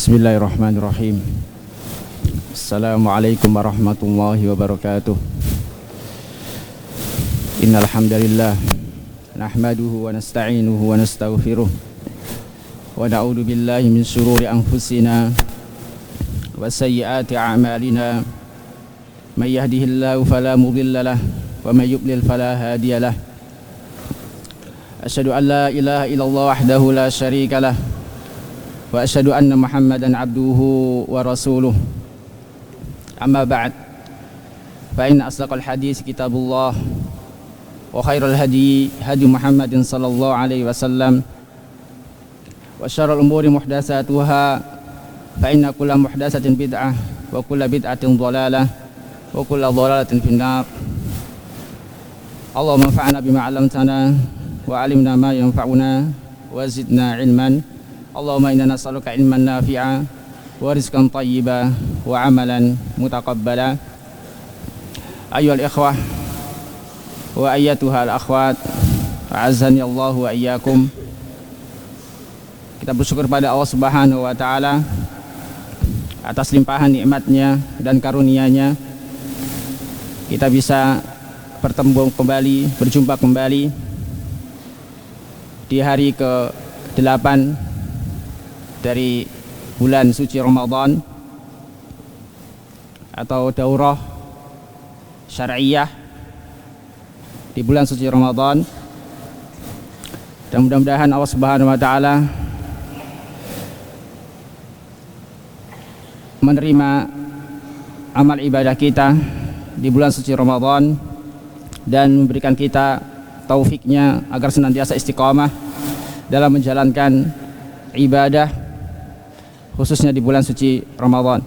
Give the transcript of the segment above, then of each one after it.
Bismillahirrahmanirrahim. Assalamualaikum warahmatullahi wabarakatuh. Innal hamdalillah nahmaduhu wa nasta'inuhu wa nastaghfiruh wa na'udzu billahi min shururi anfusina wa sayyiati a'malina. May yahdihillahu fala mudilla lahu wa may yudlil fala hadiya lahu. Asyhadu an la ilaha illallah wahdahu la syarika lahu wa asyhadu anna Muhammadan abduhu wa rasuluh. Amma ba'd. Fa inna asdaqal hadis kitabullah wa khairal hadi hadi Muhammadin sallallahu alaihi wasallam wa syarrul umuri muhdatsatuha fa inna kulla muhdatsatin bid'ah wa kulla bid'atin dhalalah wa kulla dhalalatin finnar. Allahumma anfa'na bima 'allamtana wa 'allimna ma yanfa'una wa zidna 'ilman. Allahumma inna nas'aluka ilman nafi'a wa rizqan thayyiba wa amalan mutaqabbala. Ayyuhal ikhwah wa ayyatuhal akhwat, a'azzani Allah wa iyyakum. Kita bersyukur pada Allah Subhanahu wa taala atas limpahan nikmatnya dan karunia-Nya. Kita bisa berjumpa kembali di hari ke-8 dari bulan suci Ramadan atau daurah syar'iyah di bulan suci Ramadan. Dan mudah-mudahan Allah Subhanahu wa taala menerima amal ibadah kita di bulan suci Ramadan dan memberikan kita taufiknya agar senantiasa istiqamah dalam menjalankan ibadah khususnya di bulan suci Ramadan.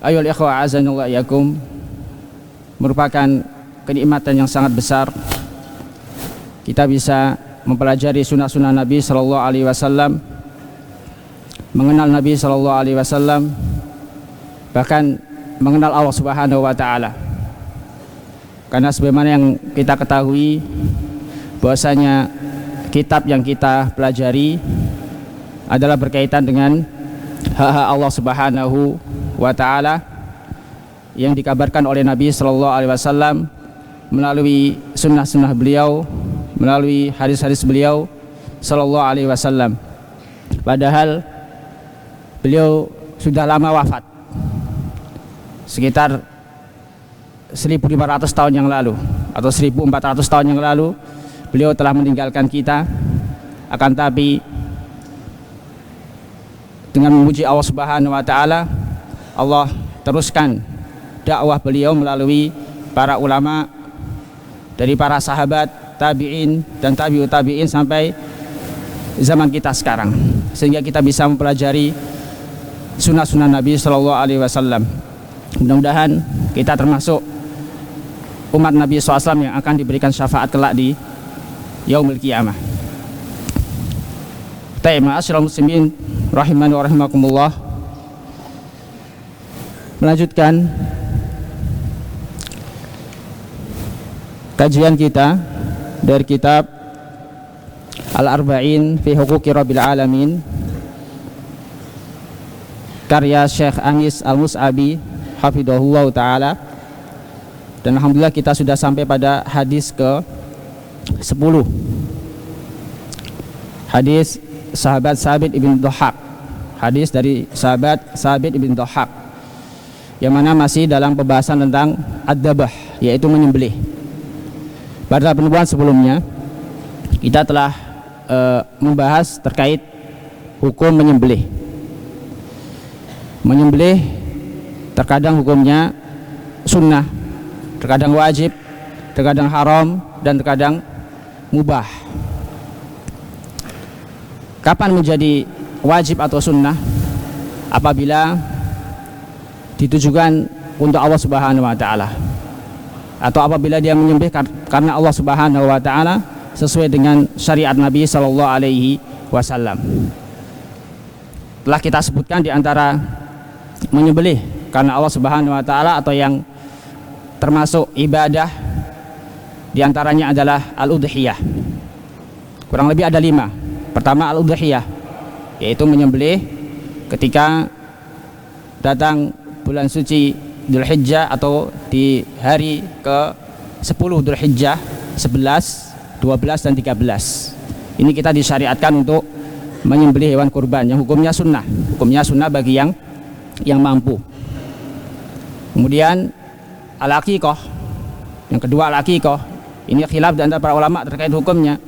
Ayyuhal ikhwah a'azzanallahu iyyakum, merupakan kenikmatan yang sangat besar kita bisa mempelajari sunnah-sunnah Nabi sallallahu alaihi wasallam, mengenal Nabi sallallahu alaihi wasallam, bahkan mengenal Allah Subhanahu wa taala. Karena sebagaimana yang kita ketahui bahwasanya kitab yang kita pelajari adalah berkaitan dengan hak-hak Allah Subhanahu wa taala yang dikabarkan oleh Nabi sallallahu alaihi wasallam melalui sunnah-sunnah beliau, melalui hadis-hadis beliau sallallahu alaihi wasallam. Padahal beliau sudah lama wafat, sekitar 1500 tahun yang lalu atau 1400 tahun yang lalu beliau telah meninggalkan kita. Akan tapi dengan memuji Allah Subhanahu wa taala, Allah teruskan dakwah beliau melalui para ulama, dari para sahabat, tabi'in dan tabi'ut tabi'in sampai zaman kita sekarang, sehingga kita bisa mempelajari sunnah-sunnah Nabi sallallahu alaihi wasallam. Mudah-mudahan kita termasuk umat Nabi SAW yang akan diberikan syafaat kelak di yaumil qiyamah. Ma'asyiral muslimin rahimani wa rahimakumullah. Melanjutkan kajian kita dari kitab Al-Arba'in fi Huquqi Rabbil Alamin karya Syekh Anis Al-Mus'abi hafidhahullah ta'ala. Dan alhamdulillah kita sudah sampai pada hadis ke-10, hadis sahabat Sabit ibn Dhahhak, hadis dari sahabat Sabit ibn Dhahhak, yang mana masih dalam pembahasan tentang ad-dabah, yaitu menyembelih. Pada pertemuan sebelumnya kita telah membahas terkait hukum menyembelih. Menyembelih terkadang hukumnya sunnah, terkadang wajib, terkadang haram, dan terkadang mubah. Kapan menjadi wajib atau sunnah? Apabila ditujukan untuk Allah Subhanahu wa taala, atau apabila dia menyembelih karena Allah Subhanahu wa taala sesuai dengan syariat Nabi sallallahu alaihi wasallam. Telah kita sebutkan di antara menyembelih karena Allah Subhanahu wa taala atau yang termasuk ibadah di antaranya adalah al-udhiyah. Kurang lebih ada 5. Pertama al-udhiyah, yaitu menyembelih ketika datang bulan suci Dzulhijjah atau di hari ke-10 Dzulhijjah, 11, 12 dan 13. Ini kita disyariatkan untuk menyembelih hewan kurban yang hukumnya sunnah. Hukumnya sunnah bagi yang mampu. Kemudian al-aqiqah. Yang kedua al-aqiqah. Ini khilaf di antara para ulama terkait hukumnya.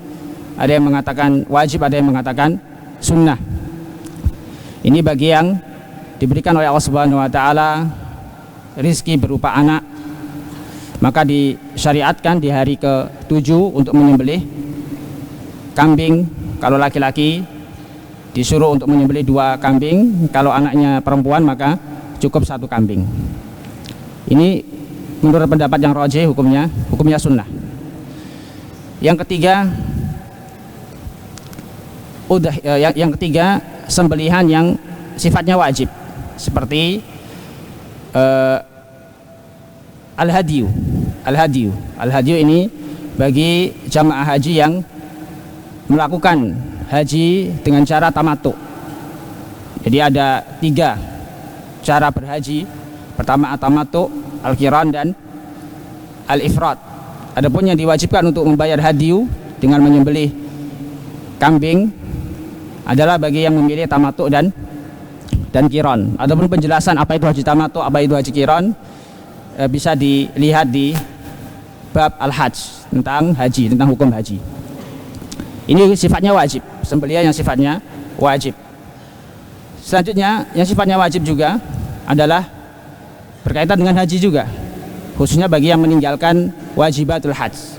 Ada yang mengatakan wajib, ada yang mengatakan sunnah. Ini bagi yang diberikan oleh Allah Subhanahu wa taala rizki berupa anak, maka disyariatkan di hari ke-7 untuk menyembelih kambing. Kalau laki-laki disuruh untuk menyembelih 2 kambing, kalau anaknya perempuan maka cukup 1 kambing. Ini menurut pendapat yang rajih hukumnya sunnah. Yang ketiga, yang ketiga sembelihan yang sifatnya wajib, seperti al-hadiyu. Al-hadiyu ini bagi jamaah haji yang melakukan haji dengan cara tamattu. Jadi ada 3 cara berhaji. Pertama at-tamattu, al-qiran dan al-ifrad. Adapun yang diwajibkan untuk membayar hadiyu dengan menyembelih kambing adalah bagi yang memilih tamattu dan qiran. Adapun penjelasan apa itu haji tamattu, apa itu haji qiran bisa dilihat di bab al-hajj, tentang haji, tentang hukum haji. Ini sifatnya wajib, sembelihan yang sifatnya wajib. Selanjutnya yang sifatnya wajib juga adalah berkaitan dengan haji juga, khususnya bagi yang meninggalkan wajibatul hajj.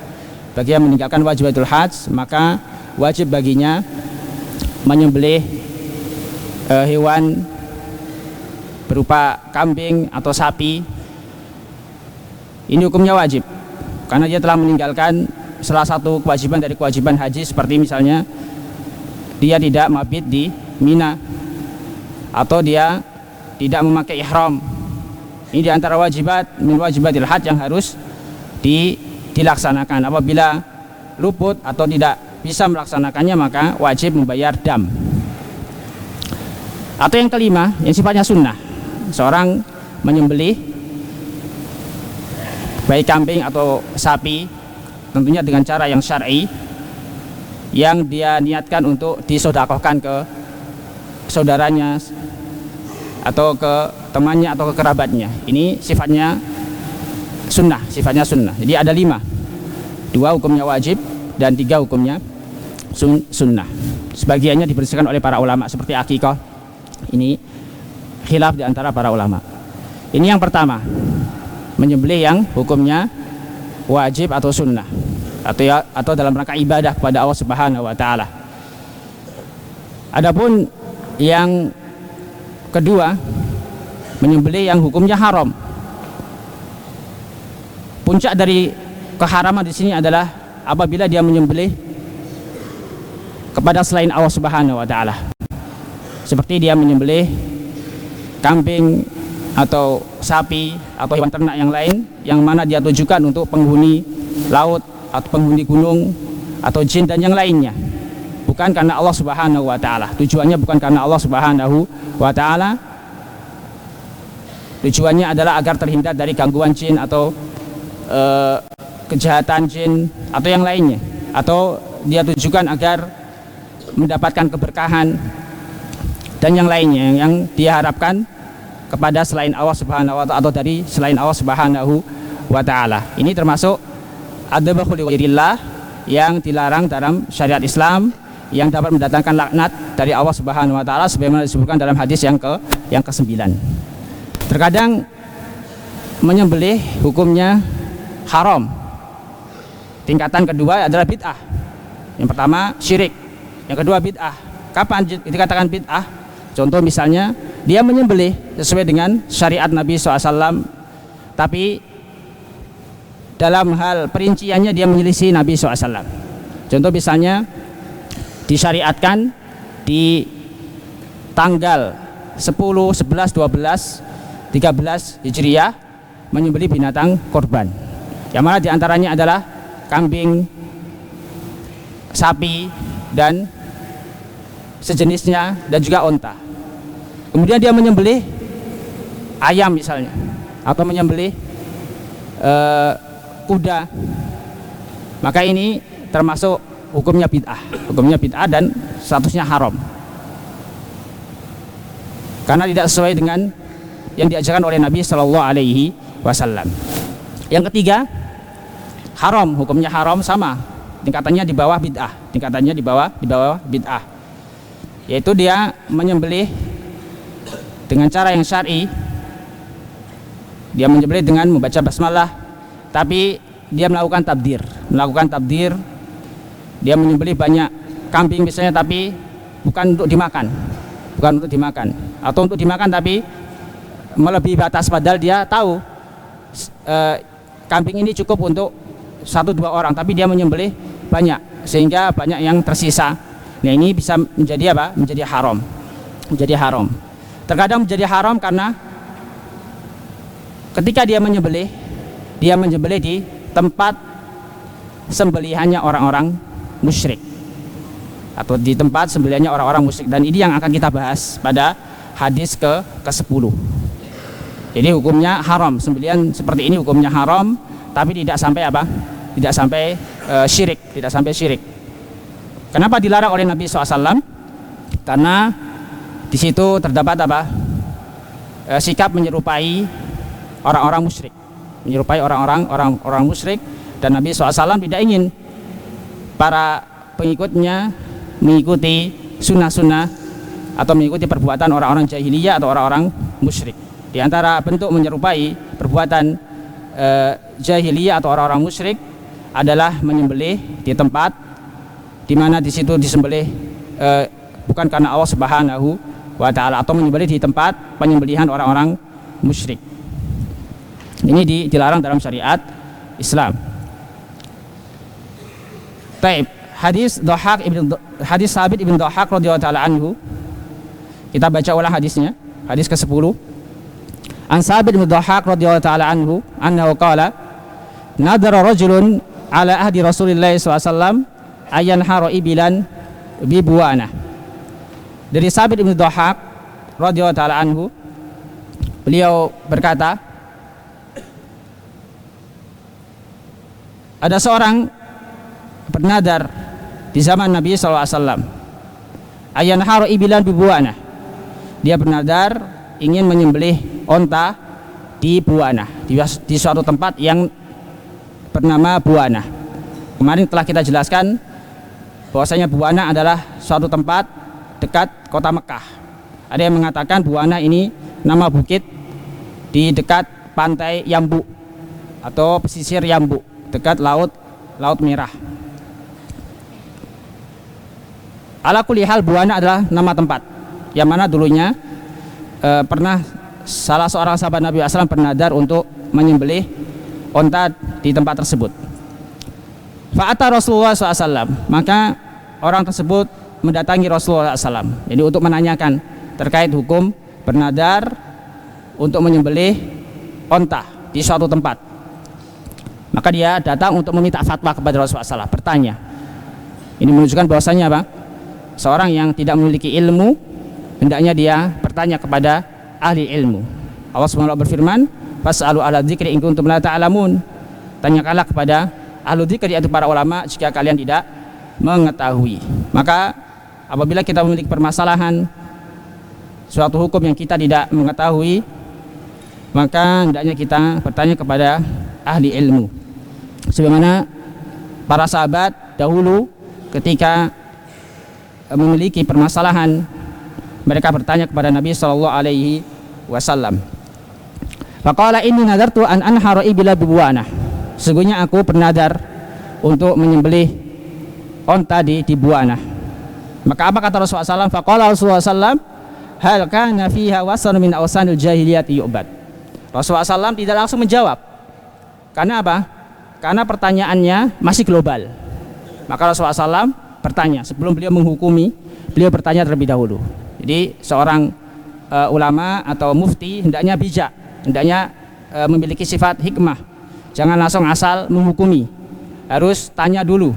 Bagi yang meninggalkan wajibatul hajj, maka wajib baginya menyembelih hewan berupa kambing atau sapi. Ini hukumnya wajib karena dia telah meninggalkan salah satu kewajiban dari kewajiban haji, seperti misalnya dia tidak mabit di Mina atau dia tidak memakai ihram. Ini diantara wajibat min wajibatil hajj yang harus dilaksanakan. Apabila luput atau tidak bisa melaksanakannya, maka wajib membayar dam. Atau yang kelima, yang sifatnya sunnah, seorang menyembelih baik kambing atau sapi, tentunya dengan cara yang syar'i, yang dia niatkan untuk disedekahkan ke saudaranya atau ke temannya atau ke kerabatnya. Ini sifatnya sunnah, Jadi ada 5, 2 hukumnya wajib dan 3 hukumnya sunnah. Sebagiannya dibersihkan oleh para ulama seperti akikah. Ini khilaf di antara para ulama. Ini yang pertama, menyembelih yang hukumnya wajib atau sunnah, atau dalam rangka ibadah kepada Allah Subhanahu wa taala. Adapun yang kedua, menyembelih yang hukumnya haram. Puncak dari keharaman di sini adalah apabila dia menyembelih kepada selain Allah Subhanahu wa taala. Seperti dia menyembelih kambing atau sapi atau hewan ternak yang lain yang mana dia tujukan untuk penghuni laut atau penghuni gunung atau jin dan yang lainnya, bukan karena Allah Subhanahu wa taala. Tujuannya bukan karena Allah Subhanahu wa taala. Tujuannya adalah agar terhindar dari gangguan jin atau kejahatan jin atau yang lainnya, atau dia tujukan agar mendapatkan keberkahan dan yang lainnya yang dia harapkan kepada selain Allah Subhanahu wa taala atau dari selain Allah Subhanahu wa taala. Ini termasuk adzabhu lighairillah yang dilarang dalam syariat Islam, yang dapat mendatangkan laknat dari Allah Subhanahu wa taala sebagaimana disebutkan dalam hadis yang ke-9. Terkadang menyembelih hukumnya haram. Tingkatan kedua adalah bid'ah. Yang pertama syirik, yang kedua bid'ah. Kapan dikatakan bid'ah? Contoh misalnya dia menyembelih sesuai dengan syariat Nabi SAW, tapi dalam hal perinciannya dia menyelisih Nabi SAW. Contoh misalnya disyariatkan di tanggal 10, 11, 12, 13 Hijriah menyembelih binatang korban, yang mana diantaranya adalah kambing, sapi dan sejenisnya, dan juga onta. kemudian dia menyembelih ayam misalnya, atau menyembelih kuda, maka ini termasuk hukumnya bid'ah dan statusnya haram, karena tidak sesuai dengan yang diajarkan oleh Nabi Shallallahu Alaihi Wasallam. Yang ketiga, haram, hukumnya haram sama, tingkatannya di bawah bid'ah, yaitu dia menyembelih dengan cara yang syar'i. Dia menyembelih dengan membaca basmalah, tapi dia melakukan tabdir. Dia menyembelih banyak kambing misalnya, tapi bukan untuk dimakan, atau untuk dimakan tapi melebihi batas, padahal dia tahu kambing ini cukup untuk 1-2 orang, tapi dia menyembelih banyak sehingga banyak yang tersisa. Nah, ini bisa menjadi apa? Menjadi haram. Terkadang menjadi haram karena ketika dia menyembelih di tempat sembelihannya orang-orang musyrik, atau di tempat sembelihannya orang-orang musyrik, dan ini yang akan kita bahas pada hadis ke-10. Jadi hukumnya haram, sembelihan seperti ini hukumnya haram, tapi tidak sampai apa? Tidak sampai syirik. Kenapa dilarang oleh Nabi SAW? Karena di situ terdapat apa? Sikap menyerupai orang-orang musyrik, dan Nabi SAW tidak ingin para pengikutnya mengikuti sunnah-sunnah atau mengikuti perbuatan orang-orang jahiliyah atau orang-orang musyrik. Di antara bentuk menyerupai perbuatan jahiliyah atau orang-orang musyrik adalah menyembelih di tempat di mana di situ disembelih bukan karena Allah Subhanahu wa Ta'ala, atau menyembelih di tempat penyembelihan orang-orang musyrik. Ini dilarang dalam syariat Islam. Taib, hadis Sabit ibn Dhahhak radhiyallahu ta'ala anhu. Kita baca ulang hadisnya, hadis ke-10. An Sabit ibn Dhahhak radhiyallahu ta'ala anhu annahu qala nadara rajulun ala ahdi Rasulillah SAW ayanhara ibilan bibuana. Dari Sabit ibn Dhahhak radhiyallahu ta'ala anhu, beliau berkata, ada seorang bernadar di zaman Nabi SAW, ayanhara ibilan bibuana. Dia bernadar ingin menyembelih onta di Buana, di suatu tempat yang bernama Buana. Kemarin telah kita jelaskan bahwasanya Buana adalah suatu tempat dekat kota Mekah. Ada yang mengatakan Buana ini nama bukit di dekat pantai Yambu atau pesisir Yambu, dekat Laut Merah. Ala kulli hal, Buana adalah nama tempat yang mana dulunya pernah salah seorang sahabat Nabi SAW bernadar untuk menyembelih onta di tempat tersebut. Fa'ata Rasulullah SAW, maka orang tersebut mendatangi Rasulullah SAW, jadi untuk menanyakan terkait hukum bernadar untuk menyembelih onta di suatu tempat. Maka dia datang untuk meminta fatwa kepada Rasulullah SAW, bertanya. Ini menunjukkan bahwasanya apa? Seorang yang tidak memiliki ilmu hendaknya dia bertanya kepada ahli ilmu. Allah SWT berfirman, fas'alu ala dzikri in kuntum la ta'lamun. Tanyakanlah kepada ahli dzikri, yaitu para ulama, jika kalian tidak mengetahui. Maka apabila kita memiliki permasalahan suatu hukum yang kita tidak mengetahui, maka hendaknya kita bertanya kepada ahli ilmu. Sebagaimana para sahabat dahulu ketika memiliki permasalahan, mereka bertanya kepada Nabi sallallahu alaihi wasallam. Faqala inni nadartu an anhara ibila bibuana. Sesungguhnya aku bernadar untuk menyembelih onta di Buana. Maka apa kata Rasulullah SAW? Faqala Rasulullah SAW, hal kana fiha wasan min awsanil jahiliyati yu'bad. Rasulullah SAW tidak langsung menjawab. Karena apa? Karena pertanyaannya masih global. Maka Rasulullah SAW bertanya, sebelum beliau menghukumi, beliau bertanya terlebih dahulu. Jadi seorang ulama atau mufti hendaknya bijak, hendaknya memiliki sifat hikmah. Jangan langsung asal menghukumi, harus tanya dulu.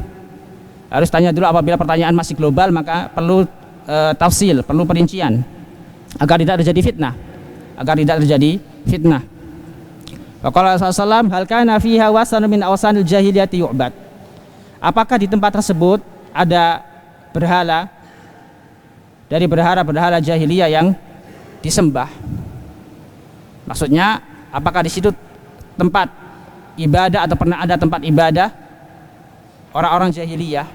Apabila pertanyaan masih global, maka perlu tafsil, perlu perincian. agar tidak terjadi fitnah, Faqala Rasulullah, hal kana fiha wasanun min awsanil jahiliyati yu'bad. Apakah di tempat tersebut ada berhala dari berhala-berhala jahiliyah yang disembah? Maksudnya, apakah di situ tempat ibadah atau pernah ada tempat ibadah orang-orang jahiliyah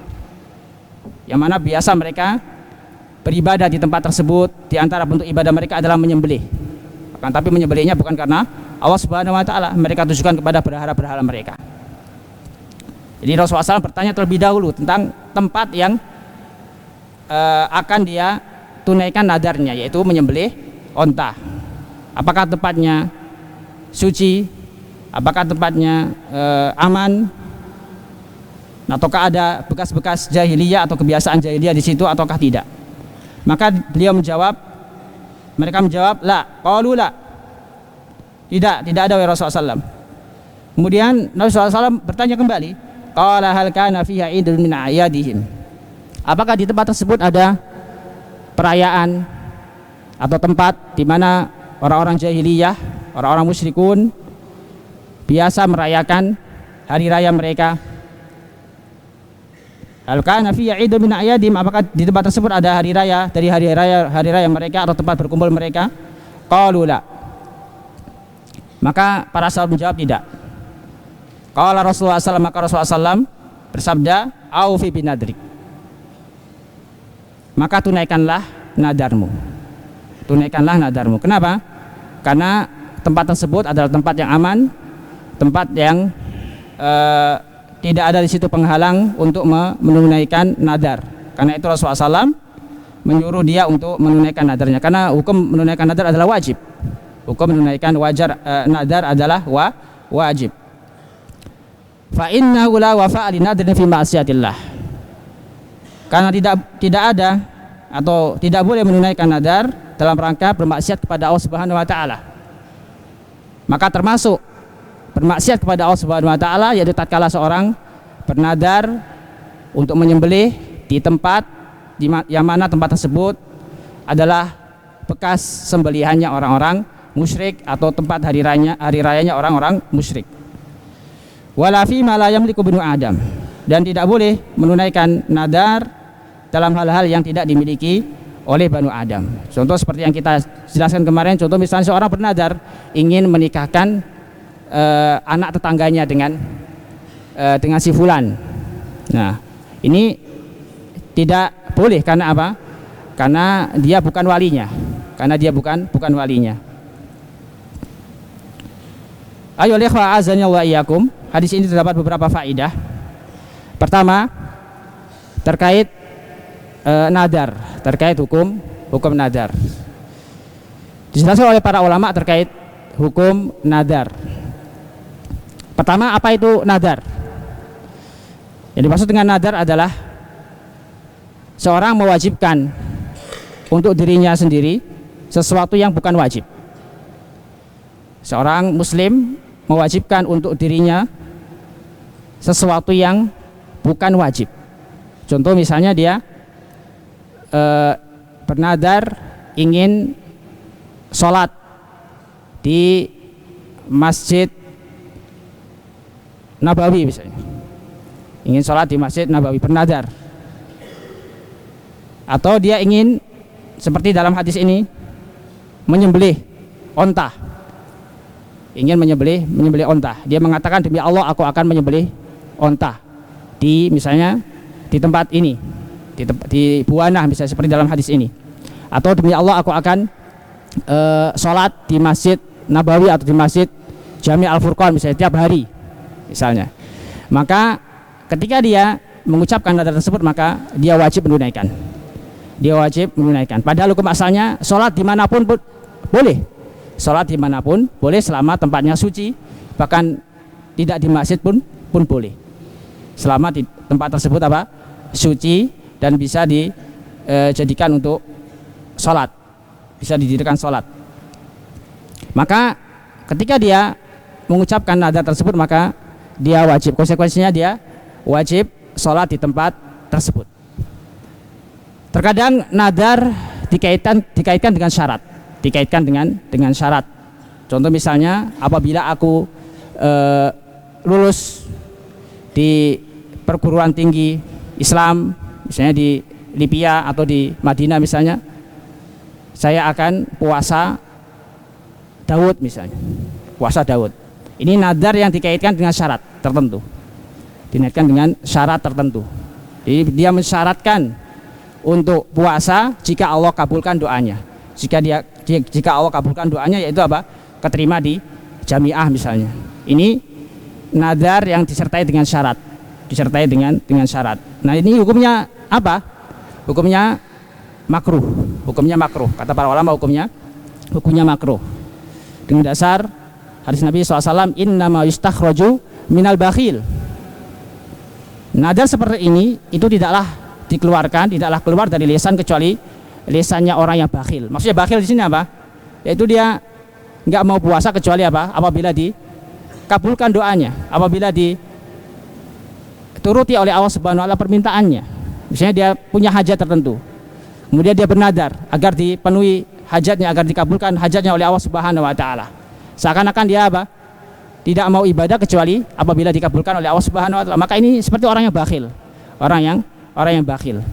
yang mana biasa mereka beribadah di tempat tersebut, di antara bentuk ibadah mereka adalah menyembelih. Akan tapi menyembelihnya bukan karena Allah Subhanahu wa taala, mereka tujukan kepada berhala-berhala mereka. Jadi Rasulullah SAW bertanya terlebih dahulu tentang tempat yang akan dia tunaikan nadarnya, yaitu menyembelih onta. Apakah tempatnya suci? Apakah tempatnya aman? Ataukah ada bekas-bekas jahiliyah atau kebiasaan jahiliyah di situ ataukah tidak? Maka mereka menjawab, la, qalu la. Tidak ada wahai Rasulullah SAW. Kemudian Nabi SAW bertanya kembali, qala hal kana fiha idun min a'yadihim. Apakah di tempat tersebut ada perayaan atau tempat di mana orang-orang jahiliyah, orang-orang musyrikun biasa merayakan hari raya mereka? Hal kana fiha idun min a'yadihim, apakah di tempat tersebut ada hari raya dari hari raya mereka atau tempat berkumpul mereka? Qalu la. Maka para sahabat menjawab tidak. Qala Rasulullah SAW, maka Rasulullah SAW bersabda, aufi binadrik. Maka tunaikanlah nadarmu. Kenapa? Karena tempat tersebut adalah tempat yang aman, tempat yang tidak ada di situ penghalang untuk menunaikan nadar. Karena itu Rasulullah SAW menyuruh dia untuk menunaikan nadarnya. Karena hukum menunaikan nadar adalah wajib. Hukum menunaikan nadar adalah wajib. Fa innahu la wafa'a li nadrin fi ma'siyatillah. Karena tidak ada atau tidak boleh menunaikan nadar dalam rangka bermaksiat kepada Allah Subhanahu wa taala. Maka termasuk bermaksiat kepada Allah Subhanahu wa taala yaitu tatkala seorang bernadar untuk menyembelih di tempat yang mana tempat tersebut adalah bekas sembelihannya orang-orang musyrik atau tempat hari rayanya orang-orang musyrik. Wala fi ma la yamliku banu Adam, dan tidak boleh menunaikan nadar dalam hal-hal yang tidak dimiliki oleh Banu Adam. Contoh seperti yang kita jelaskan kemarin, contoh misalnya seorang bernadar ingin menikahkan anak tetangganya dengan si fulan. Nah, ini tidak boleh karena apa? Karena dia bukan walinya. Ayo ikhwah azani wa iyyakum. Hadis ini terdapat beberapa faedah. Pertama, terkait nadar, terkait hukum nadar. Dijelaskan oleh para ulama terkait hukum nadar. Pertama, apa itu nadar? Yang dimaksud dengan nadar adalah seorang mewajibkan untuk dirinya sendiri sesuatu yang bukan wajib. Seorang muslim mewajibkan untuk dirinya sesuatu yang bukan wajib. Contoh misalnya dia bernadar ingin sholat di Masjid Nabawi misalnya. Ingin sholat di Masjid Nabawi, bernadar. Atau dia ingin seperti dalam hadis ini menyembelih onta. Ingin menyembelih onta. Dia mengatakan, demi Allah aku akan menyembelih onta misalnya di tempat ini, di Buana misalnya seperti dalam hadis ini. Atau demi Allah aku akan sholat di Masjid Nabawi atau di Masjid Jami' Al-Furqan misalnya tiap hari misalnya. Maka ketika dia mengucapkan nadar tersebut, maka dia wajib menunaikan. Padahal hukum asalnya sholat dimanapun boleh. Sholat dimanapun boleh selama tempatnya suci, bahkan tidak di masjid pun boleh. Selama di tempat tersebut suci dan bisa dijadikan untuk sholat, bisa didirikan sholat. Maka ketika dia mengucapkan nadar tersebut, maka dia wajib, konsekuensinya dia wajib sholat di tempat tersebut. Terkadang nadar dikaitkan dengan syarat. dikaitkan dengan syarat. Contoh misalnya apabila aku lulus di perguruan tinggi Islam, misalnya di Libya atau di Madinah misalnya, saya akan puasa Daud misalnya, puasa Daud. Ini nadar yang dikaitkan dengan syarat tertentu, dinaikkan dengan syarat tertentu. Jadi dia mensyaratkan untuk puasa jika Allah kabulkan doanya. Jika Allah kabulkan doanya, yaitu apa? Keterima di jamiah misalnya. Ini nadar yang disertai dengan syarat, disertai dengan syarat. Nah, ini hukumnya apa? Hukumnya makruh. Hukumnya makruh. Kata para ulama hukumnya makruh. Dengan dasar hadis Nabi SAW, innama yustakhraju minal bakhil. Nadar seperti ini itu tidaklah keluar dari lisan kecuali lisannya orang yang bakhil. Maksudnya bakhil di sini apa? Yaitu dia nggak mau puasa kecuali apa? Apabila dikabulkan doanya, apabila dituruti oleh Allah Subhanahu wa taala permintaannya. Misalnya dia punya hajat tertentu, kemudian dia bernadar agar dipenuhi hajatnya, agar dikabulkan hajatnya oleh Allah Subhanahu wa taala. Seakan-akan dia apa? Tidak mau ibadah kecuali apabila dikabulkan oleh Allah Subhanahu wa taala. Maka ini seperti orang yang bakhil. Orang yang bakhil.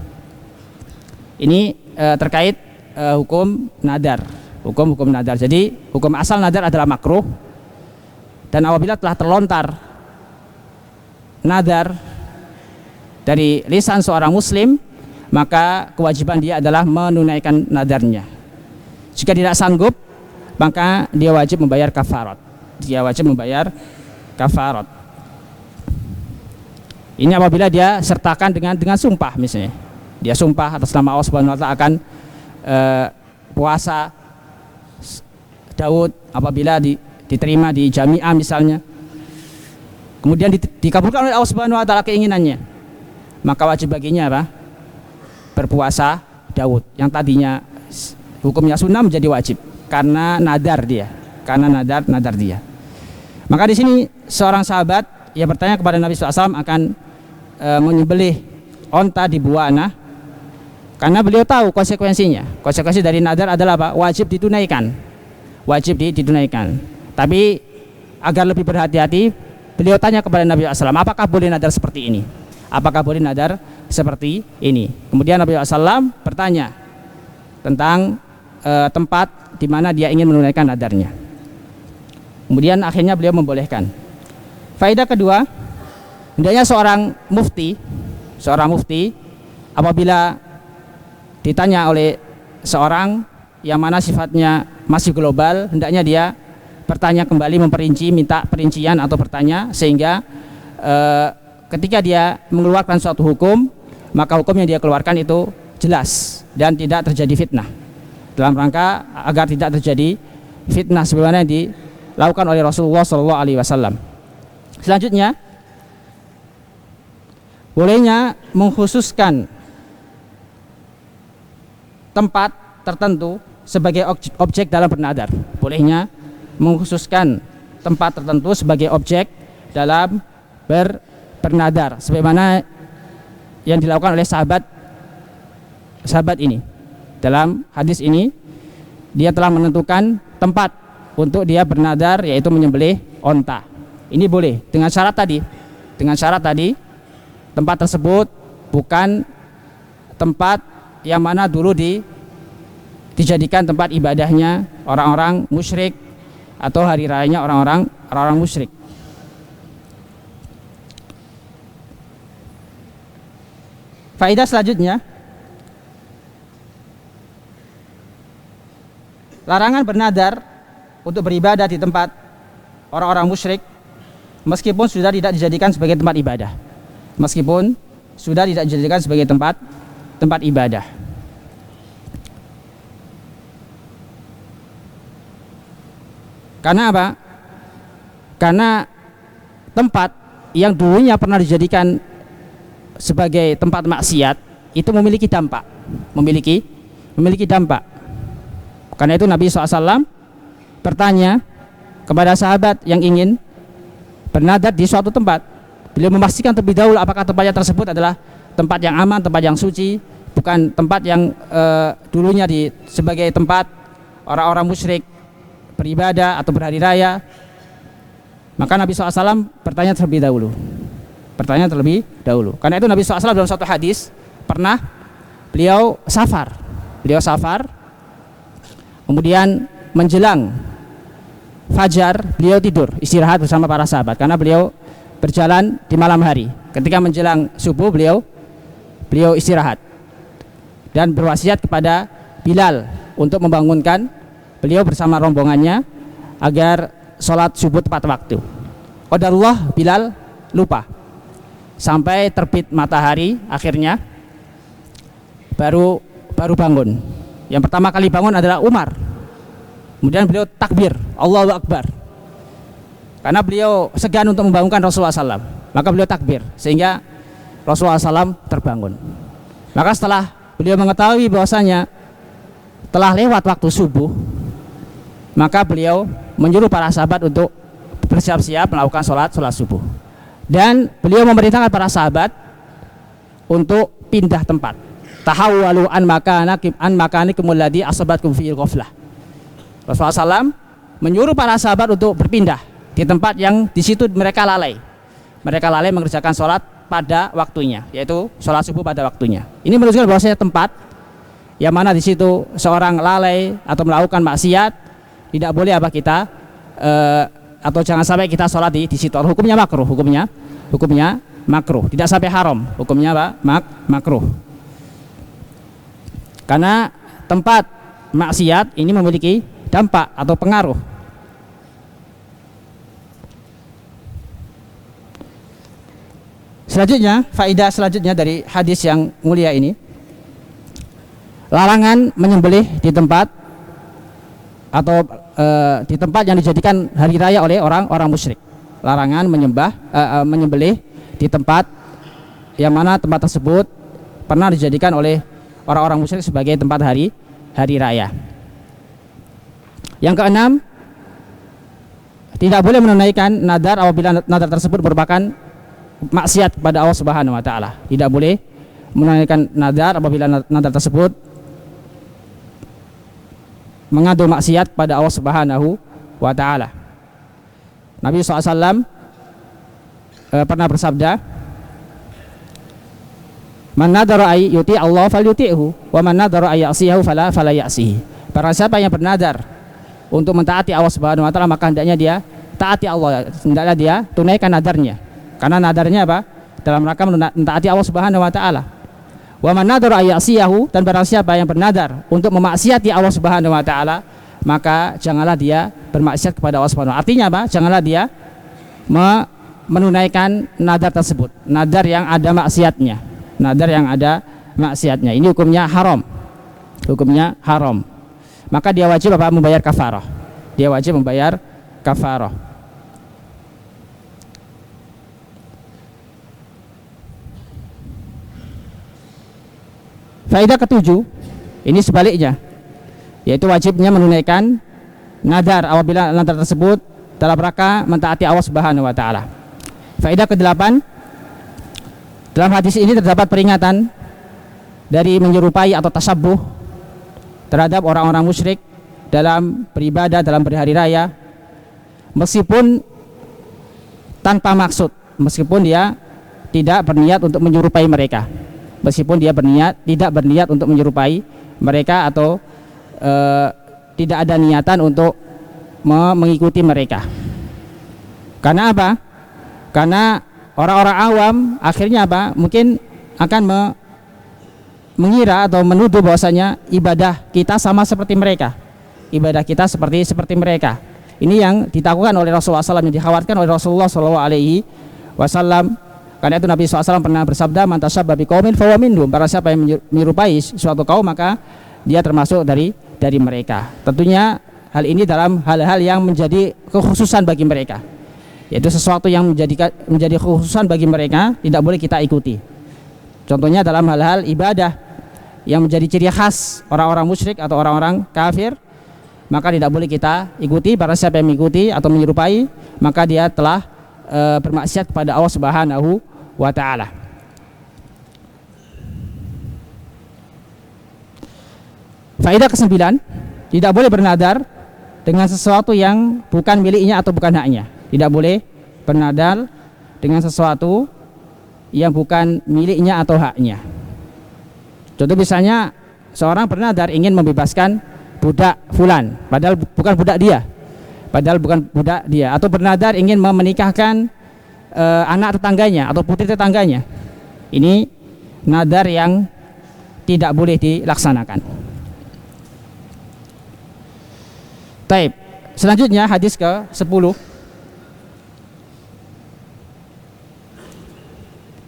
Ini terkait hukum nadar. Hukum nadar. Jadi hukum asal nadar adalah makruh. Dan apabila telah terlontar nadar dari lisan seorang muslim, maka kewajiban dia adalah menunaikan nadarnya. Jika tidak sanggup, maka dia wajib membayar kafarat. Ini apabila dia sertakan dengan sumpah, misalnya dia sumpah atas nama Allah Subhanahu wa taala akan puasa Daud apabila diterima di jamiah misalnya, kemudian dikabulkan oleh Allah Subhanahu wa taala keinginannya, maka wajib baginya apa? Berpuasa Daud yang tadinya hukumnya sunnah menjadi wajib karena nadar dia, Maka di sini seorang sahabat yang bertanya kepada Nabi SAW akan menyembelih onta di Buana, karena beliau tahu konsekuensinya. Konsekuensi dari nadar adalah apa? Wajib ditunaikan. Tapi agar lebih berhati-hati, beliau tanya kepada Nabi SAW, apakah boleh nadar seperti ini? Kemudian Nabi SAW bertanya tentang tempat di mana dia ingin menunaikan nadarnya. Kemudian akhirnya beliau membolehkan. Faedah kedua, hendaknya seorang mufti apabila ditanya oleh seorang yang mana sifatnya masih global, hendaknya dia bertanya kembali, minta perincian atau bertanya, sehingga ketika dia mengeluarkan suatu hukum, maka hukum yang dia keluarkan itu jelas dan tidak terjadi fitnah, dalam rangka agar tidak terjadi fitnah sebagaimana yang dilakukan oleh Rasulullah SAW. Selanjutnya, bolehnya mengkhususkan tempat tertentu sebagai objek dalam bernadar. Bolehnya mengkhususkan tempat tertentu sebagai objek dalam bernadar, sebagaimana yang dilakukan oleh sahabat ini. Dalam hadis ini, dia telah menentukan tempat untuk dia bernadar, yaitu menyembelih onta. Ini boleh dengan syarat tadi tempat tersebut bukan tempat yang mana dulu dijadikan tempat ibadahnya orang-orang musyrik atau hari rayanya orang-orang musyrik. Faedah selanjutnya, larangan bernadar untuk beribadah di tempat orang-orang musyrik meskipun sudah tidak dijadikan sebagai tempat ibadah. Karena apa? Karena tempat yang dulunya pernah dijadikan sebagai tempat maksiat itu memiliki dampak. Karena itu Nabi SAW bertanya kepada sahabat yang ingin bernadar di suatu tempat. Beliau memastikan terlebih dahulu apakah tempatnya tersebut adalah tempat yang aman, tempat yang suci, bukan tempat yang dulunya sebagai tempat orang-orang musyrik beribadah atau berhari raya, maka Nabi SAW bertanya terlebih dahulu. Karena itu Nabi SAW dalam suatu hadis pernah beliau safar, kemudian menjelang fajar beliau tidur istirahat bersama para sahabat karena beliau berjalan di malam hari. Ketika menjelang subuh beliau istirahat dan berwasiat kepada Bilal untuk membangunkan beliau bersama rombongannya agar sholat subuh tepat waktu. Qadarullah, Bilal lupa sampai terbit matahari, akhirnya baru bangun. Yang pertama kali bangun adalah Umar. Kemudian beliau takbir, Allahu Akbar, karena beliau segan untuk membangunkan Rasulullah SAW. Maka beliau takbir sehingga Rasulullah SAW terbangun. Maka setelah beliau mengetahui bahwasanya telah lewat waktu subuh, maka beliau menyuruh para sahabat untuk bersiap-siap melakukan sholat subuh. Dan beliau memerintahkan para sahabat untuk pindah tempat. Tahawwalu an makanikum alladzi asabatkum fihi ghaflah. Rasulullah SAW menyuruh para sahabat untuk berpindah di tempat yang di situ mereka lalai. Mereka lalai mengerjakan sholat pada waktunya, yaitu sholat subuh pada waktunya. Ini menunjukkan bahwasanya tempat yang mana di situ seorang lalai atau melakukan maksiat, tidak boleh atau jangan sampai kita sholat di situ. Hukumnya makruh, tidak sampai haram, hukumnya makruh. Karena tempat maksiat ini memiliki dampak atau pengaruh. Selanjutnya, faedah selanjutnya dari hadis yang mulia ini, larangan menyembelih di tempat atau di tempat yang dijadikan hari raya oleh orang musyrik. Larangan menyembelih di tempat yang mana tempat tersebut pernah dijadikan oleh orang-orang musyrik sebagai tempat hari raya. Yang keenam, tidak boleh menunaikan nadar apabila nadar tersebut merupakan maksiat kepada Allah Subhanahu wa taala. Tidak boleh menunaikan nadar apabila nadar tersebut mengandung maksiat kepada Allah Subhanahu wa taala. Nabi SAW pernah bersabda, "Man nadara ay yuti Allah falyuti'hu, wa man nadara ay ya'siyahu fala ya'sihi." Barang siapa yang bernadar untuk mentaati Allah Subhanahu wa taala, maka hendaknya dia taati Allah, hendaknya dia tunaikan nadarnya. Karena nadarnya apa? Dalam rangka mentaati Allah Subhanahu wa taala. Wa man nadara ay ya'siyahu, dan barang siapa yang bernadar untuk memaksiati Allah Subhanahu wa taala, maka janganlah dia bermaksiat kepada Allah Subhanahu wa taala. Artinya apa? Janganlah dia menunaikan nadar tersebut, nadar yang ada maksiatnya. Ini hukumnya haram. Maka dia wajib membayar kafarah. Faedah ketujuh, ini sebaliknya, yaitu wajibnya menunaikan nadar apabila nadar tersebut dalam rangka mentaati Allah Subhanahu wa taala. Faedah ke-8, dalam hadis ini terdapat peringatan dari menyerupai atau tasabbuh terhadap orang-orang musyrik dalam beribadah, dalam berhari raya, meskipun tanpa maksud, meskipun dia tidak berniat untuk menyerupai mereka. Tidak berniat untuk menyerupai mereka atau tidak ada niatan untuk mengikuti mereka. Karena apa? Karena orang-orang awam akhirnya mungkin akan mengira atau menuduh bahwasanya ibadah kita sama seperti mereka. Ini yang ditakutkan oleh Rasulullah SAW, yang dikhawatirkan oleh Rasulullah SAW. Karena itu Nabi SAW pernah bersabda, "Man tashabbaha biqaumin fahuwa minhum." Barang siapa yang menyerupai suatu kaum, maka dia termasuk dari mereka. Tentunya hal ini dalam hal-hal yang menjadi kekhususan bagi mereka, yaitu sesuatu yang menjadi kekhususan bagi mereka, tidak boleh kita ikuti. Contohnya dalam hal-hal ibadah yang menjadi ciri khas orang-orang musyrik atau orang-orang kafir, maka tidak boleh kita ikuti. Barang siapa yang mengikuti atau menyerupai, maka dia telah bermaksiat kepada Allah Subhanahu wa taala. Faedah ke-9, tidak boleh bernadar dengan sesuatu yang bukan miliknya atau bukan haknya. Tidak boleh bernadar dengan sesuatu yang bukan miliknya atau haknya. Contoh misalnya seorang bernadar ingin membebaskan budak fulan, padahal bukan budak dia, atau bernadar ingin menikahkan anak tetangganya atau putri tetangganya. Ini nadar yang tidak boleh dilaksanakan. Taib. Selanjutnya hadis ke-10.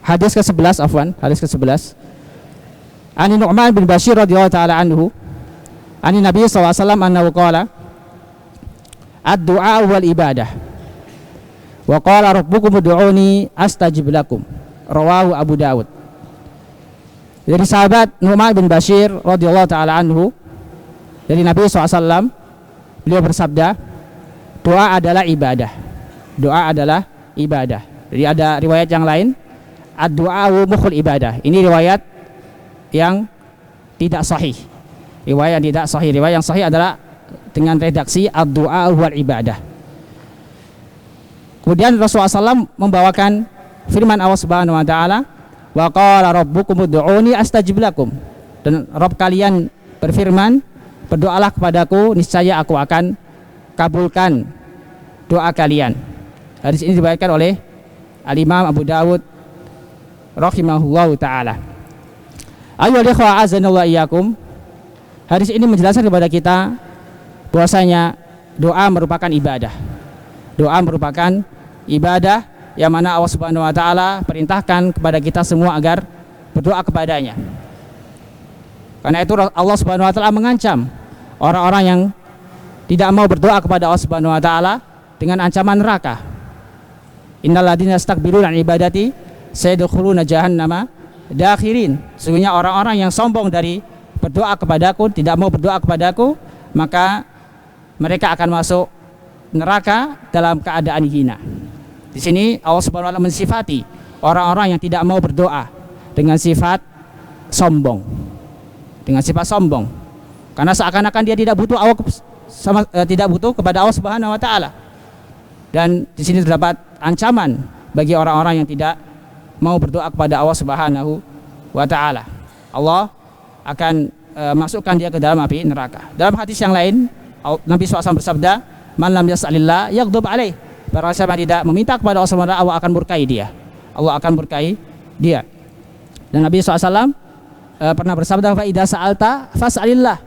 Hadis ke-11 afwan, hadis ke-11. Ani Nu'man bin Bashir radhiyallahu ta'ala anhu, ani Nabi sallallahu alaihi wasallam annahu qala ad-du'a wal ibadah. Wa qala rabbukum ud'uni astajib lakum. Rawahu Abu Dawud. Dari sahabat Nu'man bin Bashir radhiyallahu ta'ala anhu, dari Nabi SAW, beliau bersabda, doa adalah ibadah. Doa adalah ibadah. Jadi ada riwayat yang lain, ad-du'a mukhul ibadah. Ini riwayat yang tidak sahih. Riwayat yang tidak sahih. Riwayat yang sahih adalah dengan redaksi ad-du'a wal ibadah. Kemudian Rasulullah SAW membawakan firman Allah Subhanahu wa taala, wa qala rabbukum ud'uni astajib lakum. Dan Rabb kalian berfirman, berdoalah kepadaku, niscaya aku akan kabulkan doa kalian. Hadis ini diriwayatkan oleh Al-Imam Abu Dawud rahimahullahu taala. Ayyuhal ikhwah azanallahu iyyakum. Hadis ini menjelaskan kepada kita bahwasanya doa merupakan ibadah. Doa merupakan ibadah yang mana Allah Subhanahu wa taala perintahkan kepada kita semua agar berdoa kepadanya. Karena itu Allah Subhanahu wa taala mengancam orang-orang yang tidak mau berdoa kepada Allah Subhanahu wa taala dengan ancaman neraka. Innal ladzina yastakbiruna an ibadati sayadkhuluna jahannama dakhirin. Sesungguhnya orang-orang yang sombong dari berdoa kepadaku, tidak mau berdoa kepadaku, maka mereka akan masuk neraka dalam keadaan hina. Di sini Allah Subhanahu wa taala mensifati orang-orang yang tidak mau berdoa dengan sifat sombong. Dengan sifat sombong. Karena seakan-akan dia tidak butuh tidak butuh kepada Allah Subhanahu wa taala. Dan di sini terdapat ancaman bagi orang-orang yang tidak mau berdoa kepada Allah Subhanahu wa taala. Allah akan masukkan dia ke dalam api neraka. Dalam hadis yang lain Nabi SAW bersabda, man lam yas'alillah yaghdab alaih. Barang siapa tidak meminta kepada Allah Subhanahu wa taala, Allah akan murkai dia. Allah akan murkai dia. Dan Nabi SAW pernah bersabda, fa idza sa'alta fas'alillah.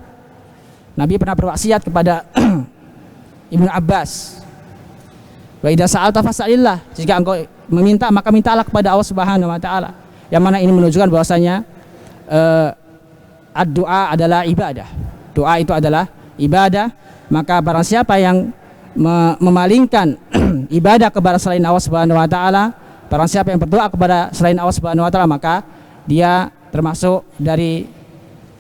Nabi pernah berwasiat kepada Ibnu Abbas, wa idza sa'alta fas'alillah. Jika engkau meminta, maka mintalah kepada Allah Subhanahu wa taala. Yang mana ini menunjukkan bahwasanya ad-du'a adalah ibadah. Doa itu adalah ibadah. Maka barang siapa yang memalingkan ibadah kepada selain Allah Subhanahu wa taala, barang siapa yang berdoa kepada selain Allah Subhanahu wa taala, maka dia termasuk dari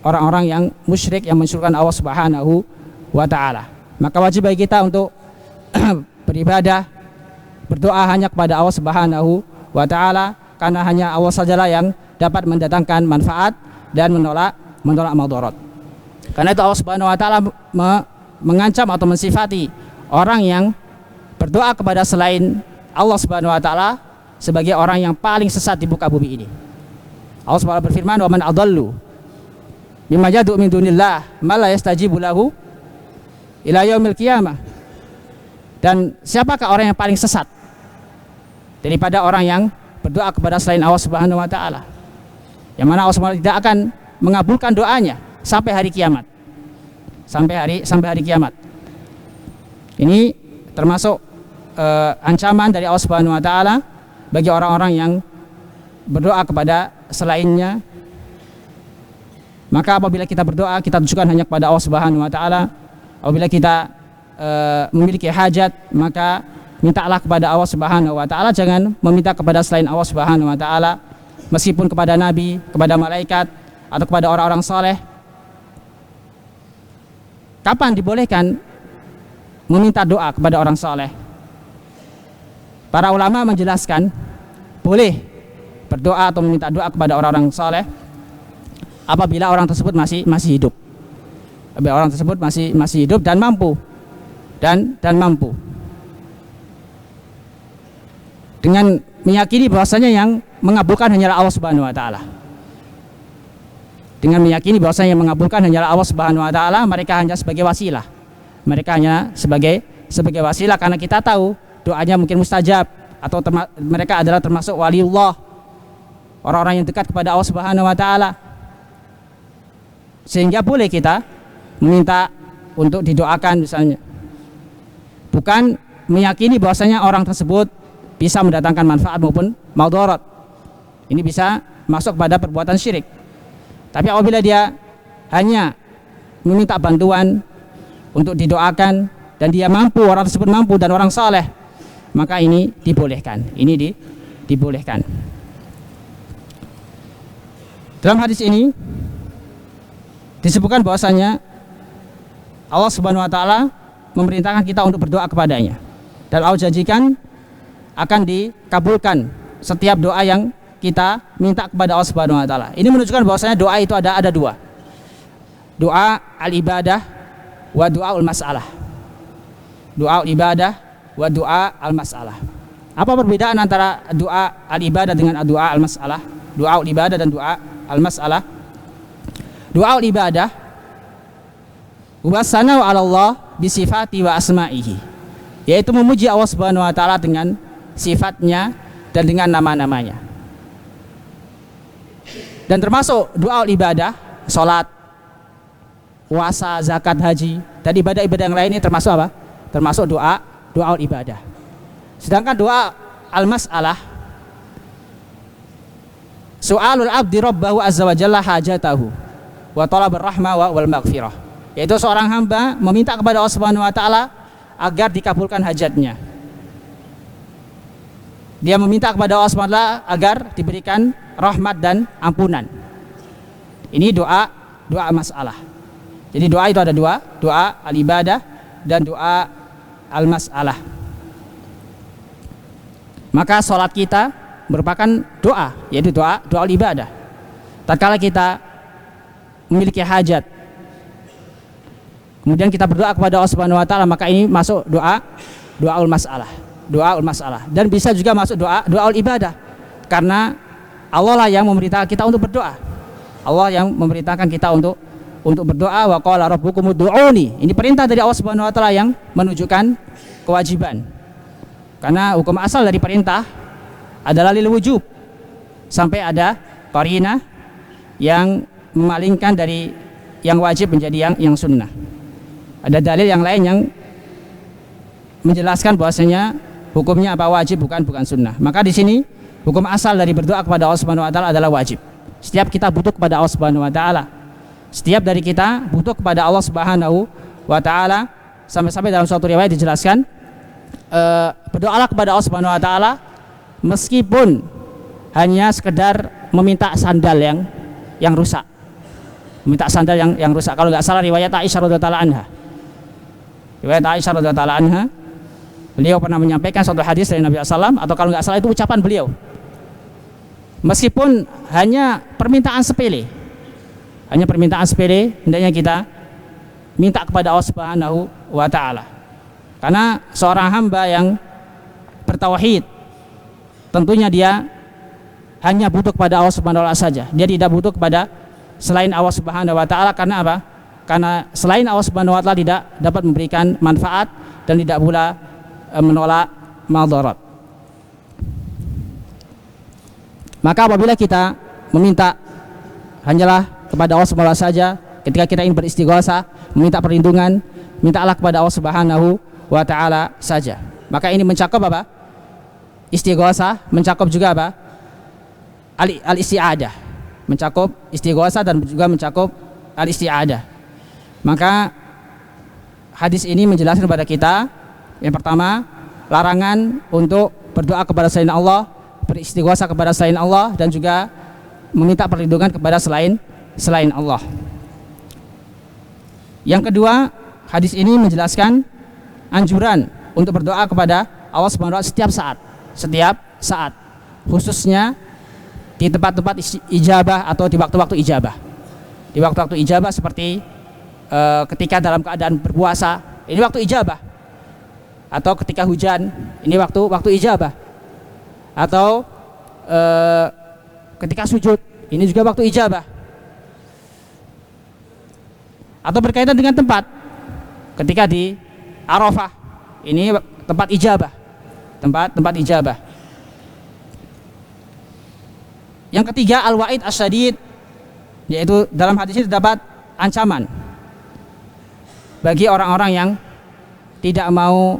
orang-orang yang musyrik yang mensyirikkan Allah Subhanahu wa taala. Maka wajib bagi kita untuk beribadah, berdoa hanya kepada Allah Subhanahu wa taala, karena hanya Allah sajalah yang dapat mendatangkan manfaat dan menolak madarat. Karena itu Allah Subhanahu wa taala mengancam atau mensifati orang yang berdoa kepada selain Allah Subhanahu wa taala sebagai orang yang paling sesat di muka bumi ini. Allah Subhanahu wa taala berfirman, "Wa man adallu mimma yad'u min dunillah ma la yastajibu lahu ila yaumil qiyamah." Dan siapakah orang yang paling sesat daripada orang yang berdoa kepada selain Allah Subhanahu wa taala? Yang mana Allah Subhanahu wa taala tidak akan mengabulkan doanya sampai hari kiamat. Sampai hari kiamat. Ini termasuk ancaman dari Allah Subhanahu wa taala bagi orang-orang yang berdoa kepada selainnya. Maka apabila kita berdoa, kita tujukan hanya kepada Allah Subhanahu wa taala. Apabila kita memiliki hajat, maka mintalah kepada Allah Subhanahu wa taala, jangan meminta kepada selain Allah Subhanahu wa taala, meskipun kepada nabi, kepada malaikat, atau kepada orang-orang saleh. Kapan dibolehkan meminta doa kepada orang saleh? Para ulama menjelaskan boleh berdoa atau meminta doa kepada orang-orang saleh apabila orang tersebut masih hidup. orang tersebut masih hidup dan mampu dan mampu. Dengan meyakini bahwasanya yang mengabulkan hanyalah Allah Subhanahu wa taala. Dengan meyakini bahwasanya yang mengabulkan hanyalah Allah Subhanahu wa taala, mereka hanya sebagai wasilah. Mereka hanya sebagai wasilah karena kita tahu doanya mungkin mustajab atau mereka adalah termasuk waliullah, orang-orang yang dekat kepada Allah Subhanahu wa taala. Sehingga boleh kita meminta untuk didoakan misalnya. Bukan meyakini bahwasanya orang tersebut bisa mendatangkan manfaat maupun madarat. Ini bisa masuk pada perbuatan syirik. Tapi apabila dia hanya meminta bantuan untuk didoakan dan dia mampu, orang tersebut mampu dan orang saleh, maka ini dibolehkan. Ini dibolehkan. Dalam hadis ini disebutkan bahwasanya Allah Subhanahu wa taala memerintahkan kita untuk berdoa kepadanya. Dan Allah janjikan akan dikabulkan setiap doa yang kita minta kepada Allah Subhanahu wa taala. Ini menunjukkan bahwasanya doa itu ada dua. Doa al-ibadah wa doa al-mas'alah. Doa al-ibadah wa doa al-mas'alah. Apa perbedaan antara doa al-ibadah dengan doa al-mas'alah? Doa al-ibadah dan doa al-mas'alah. Doa al-ibadah wa sana'u 'ala Allah bi sifati wa asma'ihi, yaitu memuji Allah Subhanahu wa taala dengan sifatnya dan dengan nama-namanya. Dan termasuk doa ibadah, salat, puasa, zakat, haji, dan ibadah-ibadah yang lain ini termasuk apa? Termasuk doa ibadah. Sedangkan doa al-mas'alah, su'alul abdi rabbahu azza wa jalla hajatahu wa talabur rahmah wal maghfirah, yaitu seorang hamba meminta kepada Allah Subhanahu wa taala agar dikabulkan hajatnya. Dia meminta kepada Allah Subhanahu wa taala agar diberikan rahmat dan ampunan. Ini doa masalah. Jadi doa itu ada dua, doa al-ibadah dan doa al-mas'alah. Maka sholat kita merupakan doa, yaitu doa al-ibadah. Tatkala kita memiliki hajat, kemudian kita berdoa kepada Allah Subhanahu wa taala, maka ini masuk doa al-mas'alah. Doa al-mas'alah, dan bisa juga masuk doa al-ibadah, karena Allah lah yang memerintahkan kita untuk berdoa. Allah yang memerintahkan kita untuk berdoa. Wa qala rabbukum ud'uni. Ini perintah dari Allah Subhanahu wa taala yang menunjukkan kewajiban. Karena hukum asal dari perintah adalah lil wujub, sampai ada qarinah yang memalingkan dari yang wajib menjadi yang sunnah. Ada dalil yang lain yang menjelaskan bahwasanya hukumnya apa, wajib bukan sunnah. Maka di sini hukum asal dari berdoa kepada Allah Subhanahu wa taala adalah wajib. Setiap kita butuh kepada Allah Subhanahu wa taala. Setiap dari kita butuh kepada Allah Subhanahu wa taala, sampai-sampai dalam suatu riwayat dijelaskan berdoalah kepada Allah Subhanahu wa taala meskipun hanya sekedar meminta sandal yang rusak. Meminta sandal yang rusak. Kalau nggak salah riwayat Aisyah radhiyallahu anha. Riwayat Aisyah radhiyallahu anha, beliau pernah menyampaikan suatu hadis dari Nabi SAW, atau kalau nggak salah itu ucapan beliau. Meskipun hanya permintaan sepele, hendaknya kita minta kepada Allah Subhanahu wa taala. Karena seorang hamba yang bertauhid, tentunya dia hanya butuh kepada Allah Subhanahu wa taala saja. Dia tidak butuh kepada selain Allah Subhanahu wa taala. Karena apa? Karena selain Allah Subhanahu wa taala tidak dapat memberikan manfaat dan tidak pula menolak madarat. Maka apabila kita meminta hanyalah kepada Allah Subhanahu wa taala saja, ketika kita ingin beristighatsah, meminta perlindungan, mintalah kepada Allah Subhanahu wa taala saja. Maka ini mencakup apa? Istighatsah, mencakup juga apa? Al-isti'adah. Mencakup istighatsah dan juga mencakup al-isti'adah. Maka hadis ini menjelaskan kepada kita, yang pertama, larangan untuk berdoa kepada selain Allah, beristighatsah kepada selain Allah, dan juga meminta perlindungan kepada selain Allah. Yang kedua, hadis ini menjelaskan anjuran untuk berdoa kepada Allah Subhanahu wa taala setiap saat, khususnya di tempat-tempat ijabah atau di waktu-waktu ijabah. Di waktu-waktu ijabah seperti ketika dalam keadaan berpuasa, ini waktu ijabah. Atau ketika hujan, ini waktu ijabah. Atau ketika sujud, ini juga waktu ijabah. Atau berkaitan dengan tempat, ketika di Arafah, ini tempat ijabah, tempat ijabah. Yang ketiga, al-wa'id asyadid, yaitu dalam hadis ini terdapat ancaman bagi orang-orang yang tidak mau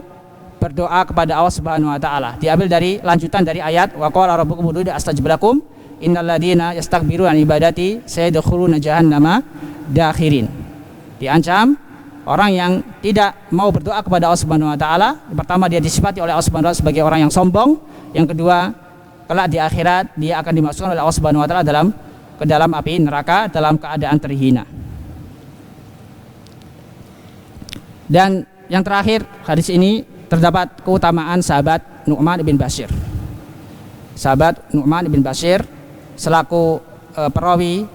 berdoa kepada Allah Subhanahu wa taala. Diambil dari lanjutan dari ayat wa qala rabbukum ud'uni astajib lakum innal ladzina yastakbiruna an ibadati sayadkhuluna jahannama dakhirin. Diancam orang yang tidak mau berdoa kepada Allah Subhanahu wa taala. Pertama, dia disifati oleh Allah Subhanahu wa taala sebagai orang yang sombong. Yang kedua, kelak di akhirat dia akan dimasukkan oleh Allah Subhanahu wa taala ke dalam api neraka dalam keadaan terhina. Dan yang terakhir, hadis ini terdapat keutamaan sahabat Nu'man ibn Bashir. Sahabat Nu'man ibn Bashir selaku perawi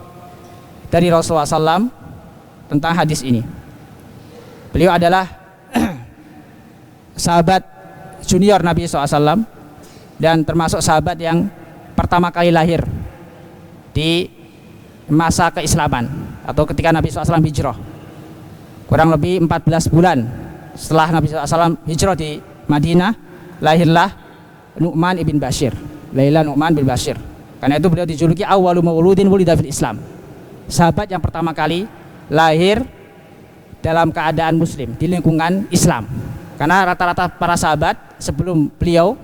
dari Rasulullah SAW tentang hadis ini. Beliau adalah sahabat junior Nabi SAW dan termasuk sahabat yang pertama kali lahir di masa keislaman atau ketika Nabi SAW hijrah. Kurang lebih 14 bulan setelah Nabi SAW hijrah di Madinah, lahirlah Nu'man ibn Bashir. Nu'man bin Bashir. Karena itu beliau dijuluki awwalu mauludin wulida fil Islam. Sahabat yang pertama kali lahir dalam keadaan muslim di lingkungan Islam. Karena rata-rata para sahabat sebelum beliau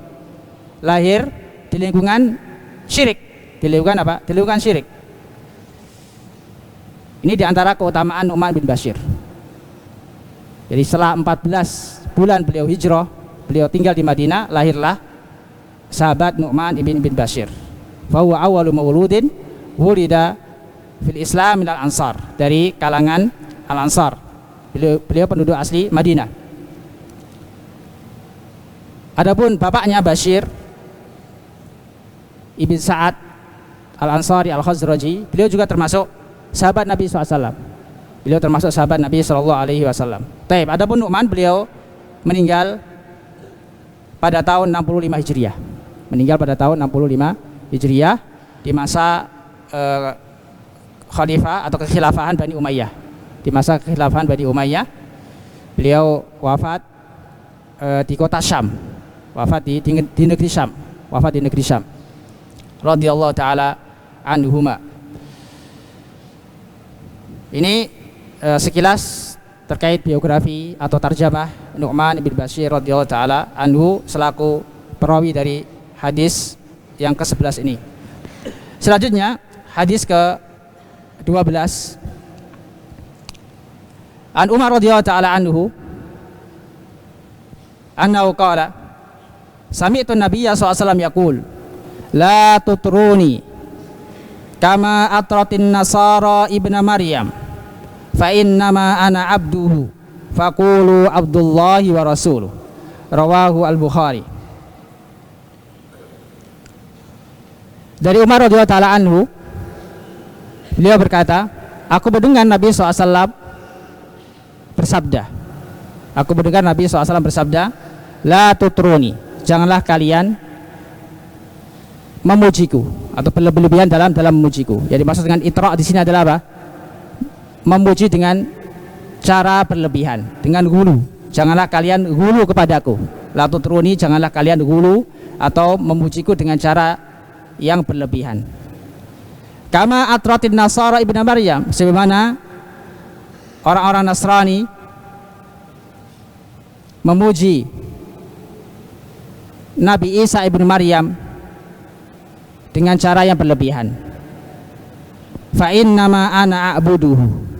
lahir di lingkungan syirik. Di lingkungan apa? Di lingkungan syirik. Ini diantara keutamaan Nu'man bin Bashir. Jadi setelah 14 bulan beliau hijrah, beliau tinggal di Madinah, lahirlah sahabat Nu'man ibn Bashir. Fahuwa awwalu mauludin wulida fil Islam minal ansar, dari kalangan al-ansar. Beliau penduduk asli Madinah. Adapun bapaknya Bashir ibn Sa'ad al-Ansari al-Khazraji, beliau juga termasuk sahabat Nabi SAW. Beliau termasuk sahabat Nabi SAW. Taib. Adapun Nu'man, beliau meninggal pada tahun 65 Hijriah. Meninggal pada tahun 65 Hijriah di masa khalifah atau kekhilafahan Bani Umayyah. Di masa kekhilafahan Bani Umayyah, beliau wafat di kota Syam. Wafat di negeri Syam. Wafat di negeri Syam. Radhiyallahu taala anhuma. Ini sekilas terkait biografi atau tarjamah Nu'man bin Bashir radhiyallahu taala anhu selaku perawi dari hadis yang ke-11 ini. Selanjutnya hadis ke-12. An Umar radhiyallahu taala anhu annahu qala sami'tu an-nabiyya sallallahu alaihi wasallam yaqul la tutruni kama atratin nasara ibna Maryam fa innama ana abduhu faqulu abdullahi wa rasuluh. Rawahu al-Bukhari. Dari Umar radhiyallahu taala anhu, beliau berkata, aku mendengar Nabi SAW bersabda. Aku mendengar Nabi SAW bersabda, la tutruni, janganlah kalian memujiku atau berlebihan dalam memujiku. Jadi maksud dengan itra di sini adalah apa? Memuji dengan cara berlebihan, dengan hulu. Janganlah kalian hulu kepadaku. La tutruni, janganlah kalian hulu atau memujiku dengan cara yang berlebihan. Kama atratin nasara ibnu Maryam, sebagaimana orang-orang Nasrani memuji Nabi Isa ibnu Maryam dengan cara yang berlebihan. Fa innama ana a'buduhu.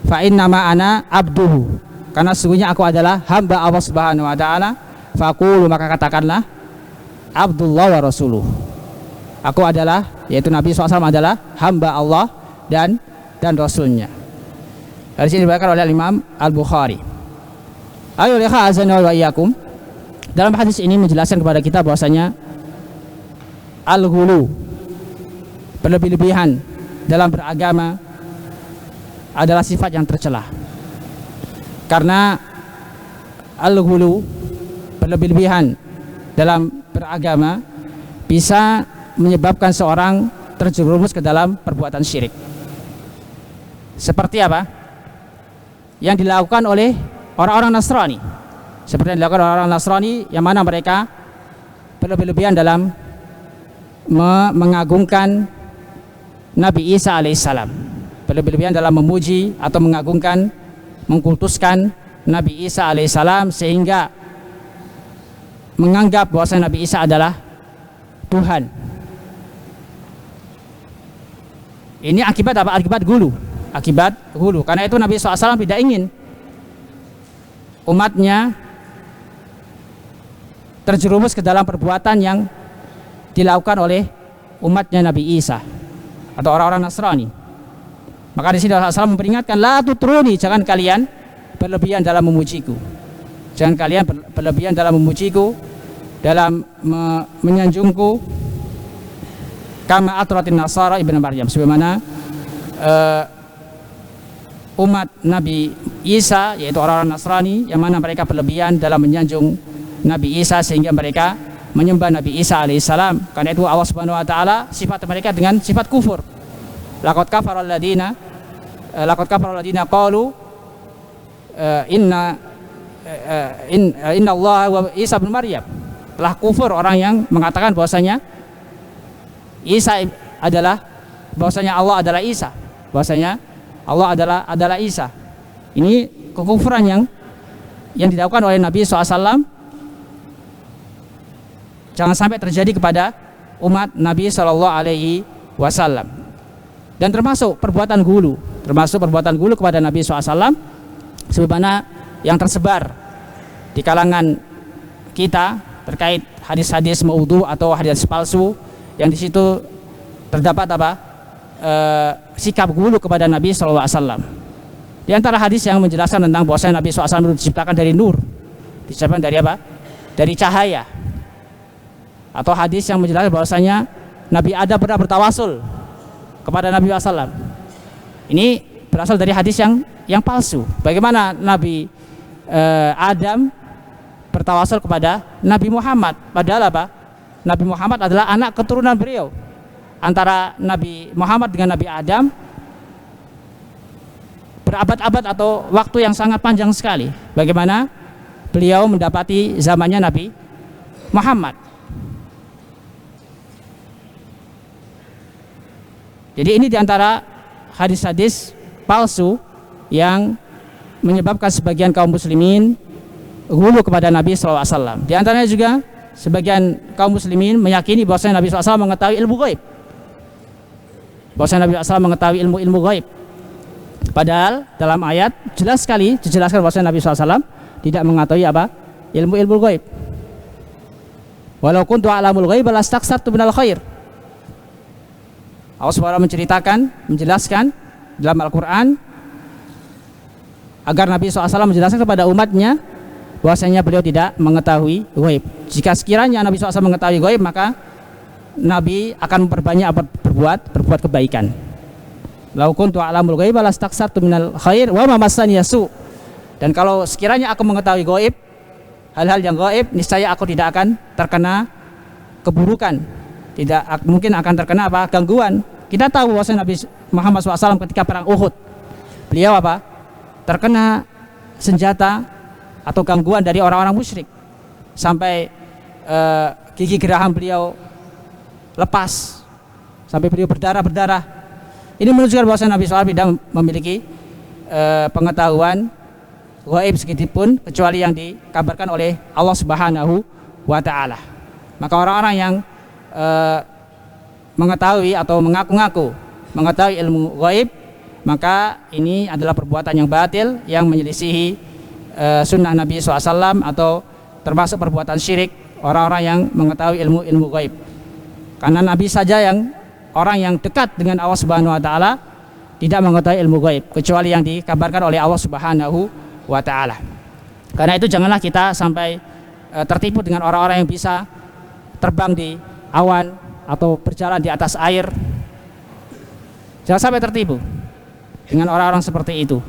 Fa innama ana abduhu. Karena sesungguhnya aku adalah hamba Allah Subhanahu wa taala. Faqulu, maka katakanlah Abdullah wa rasuluh. Aku adalah, yaitu Nabi SAW adalah hamba Allah dan Rasulnya. Dari sini diberikan oleh Imam Al-Bukhari. Ayo lihat azana wa iyyakum. Dalam hadis ini menjelaskan kepada kita bahwasanya al-ghulu, berlebih-lebihan dalam beragama adalah sifat yang tercela. Karena al-ghulu, berlebih-lebihan dalam beragama, bisa menyebabkan seorang terjerumus ke dalam perbuatan syirik. Seperti apa yang dilakukan oleh orang-orang Nasrani, seperti yang dilakukan orang-orang Nasrani, yang mana mereka berlebih-lebihan dalam mengagungkan Nabi Isa alaihissalam, berlebih-lebihan dalam memuji atau mengagungkan, mengkultuskan Nabi Isa alaihissalam, sehingga menganggap bahwa Nabi Isa adalah Tuhan. Ini akibat apa? Akibat gulu. Akibat gulu. Karena itu Nabi SAW tidak ingin umatnya terjerumus ke dalam perbuatan yang dilakukan oleh umatnya Nabi Isa atau orang-orang Nasrani. Maka di sini Rasulullah SAW memperingatkan, la tutruni, jangan kalian berlebihan dalam memujiku. Jangan kalian berlebihan dalam memujiku, dalam menyanjungku, kama atratin Nasara ibnu Maryam, sebagaimana umat Nabi Isa, yaitu orang-orang Nasrani, yang mana mereka berlebihan dalam menyanjung Nabi Isa sehingga mereka menyembah Nabi Isa alaihissalam. Karena itu Allah Subhanahu wa taala sifat mereka dengan sifat kufur. Laqad kafara alladziina qalu inna Allah wa Isa bin Maryam. Telah kufur orang yang mengatakan bahwasanya Isa adalah, bahwasanya Allah adalah Isa, bahwasanya Allah adalah Isa. Ini kekufuran yang dilakukan oleh Nabi SAW. Jangan sampai terjadi kepada umat Nabi SAW. Dan termasuk perbuatan gulu kepada Nabi SAW, sebagaimana yang tersebar di kalangan kita terkait hadis-hadis maudhu atau hadis palsu, yang di situ terdapat apa? Sikap gulu kepada Nabi SAW. Di antara hadis yang menjelaskan tentang bahwasanya Nabi SAW diciptakan dari nur, diciptakan dari apa? Dari cahaya. Atau hadis yang menjelaskan bahwasanya Nabi Adam pernah bertawasul kepada Nabi SAW. Ini berasal dari hadis yang palsu. Bagaimana Nabi Adam bertawasul kepada Nabi Muhammad, padahal apa? Nabi Muhammad adalah anak keturunan beliau. Antara Nabi Muhammad dengan Nabi Adam berabad-abad atau waktu yang sangat panjang sekali. Bagaimana beliau mendapati zamannya Nabi Muhammad. Jadi ini diantara hadis-hadis palsu yang menyebabkan sebagian kaum muslimin ghulu kepada Nabi SAW. Di antaranya juga sebagian kaum muslimin meyakini bahwasanya Nabi SAW mengetahui ilmu gaib, bahwasanya Nabi SAW mengetahui ilmu gaib. Padahal dalam ayat jelas sekali dijelaskan bahwasanya Nabi SAW tidak mengetahui apa? Ilmu gaib. Walau kuntu a'lamul ghaib lastaksartu minal khair. Allah SWT menjelaskan dalam Al-Quran agar Nabi SAW menjelaskan kepada umatnya bahwasanya beliau tidak mengetahui ghaib. Jika sekiranya Nabi SAW mengetahui ghaib, maka Nabi akan memperbanyak berbuat kebaikan. Lau kuntu a'lamul ghaib lastaksartu minal khair wa ma massani yasu. Dan kalau sekiranya aku mengetahui ghaib, hal-hal yang ghaib, niscaya aku tidak akan terkena keburukan, tidak mungkin akan terkena apa? Gangguan. Kita tahu bahwa Nabi Muhammad SAW ketika perang Uhud, beliau apa? Terkena senjata atau gangguan dari orang-orang musyrik, sampai gigi geraham beliau lepas, sampai beliau berdarah. Ini menunjukkan bahwa Nabi SAW tidak memiliki pengetahuan gaib sedikitpun kecuali yang dikabarkan oleh Allah Subhanahu wa taala. Maka orang-orang yang mengetahui atau mengaku-ngaku mengetahui ilmu gaib, maka ini adalah perbuatan yang batil yang menyelisihi sunnah Nabi SAW, atau termasuk perbuatan syirik orang-orang yang mengetahui ilmu gaib. Karena Nabi saja yang orang yang dekat dengan Allah Subhanahu wa taala tidak mengetahui ilmu gaib kecuali yang dikabarkan oleh Allah Subhanahu wa taala. Karena itu janganlah kita sampai tertipu dengan orang-orang yang bisa terbang di awan atau berjalan di atas air. Jangan sampai tertipu dengan orang-orang seperti itu.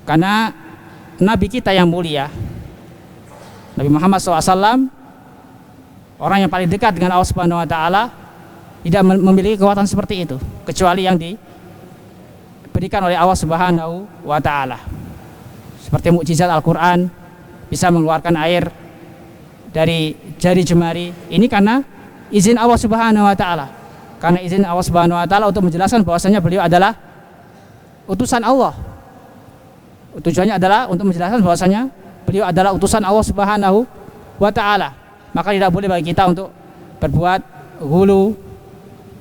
Karena Nabi kita yang mulia, Nabi Muhammad SAW, orang yang paling dekat dengan Allah Subhanahu wa Ta'ala, tidak memiliki kekuatan seperti itu kecuali yang diberikan oleh Allah Subhanahu wa Ta'ala. Seperti mukjizat Al-Quran, bisa mengeluarkan air dari jari jemari. Ini karena izin Allah Subhanahu wa Ta'ala. Karena izin Allah Subhanahu wa Ta'ala untuk menjelaskan bahwasanya beliau adalah utusan Allah. Tujuannya adalah untuk menjelaskan bahwasanya beliau adalah utusan Allah Subhanahu wa Ta'ala. Maka tidak boleh bagi kita untuk berbuat ghulu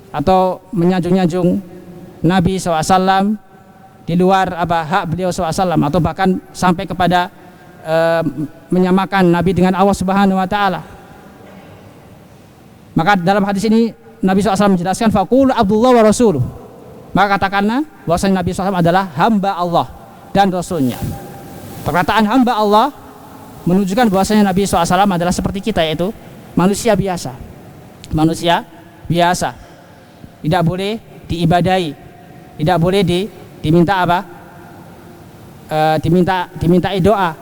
atau menyanjung-nyanjung Nabi SAW di luar hak beliau SAW, atau bahkan sampai kepada menyamakan Nabi dengan Allah Subhanahu wa Ta'ala. Maka dalam hadis ini Nabi SAW menjelaskan faqul Abdullah wa rasuluh. Maka katakanlah bahwasanya Nabi SAW adalah hamba Allah dan Rasulnya. Perkataan hamba Allah menunjukkan bahwasanya Nabi SAW adalah seperti kita, yaitu manusia biasa. Manusia biasa. Tidak boleh diibadahi, tidak boleh diminta dimintai doa,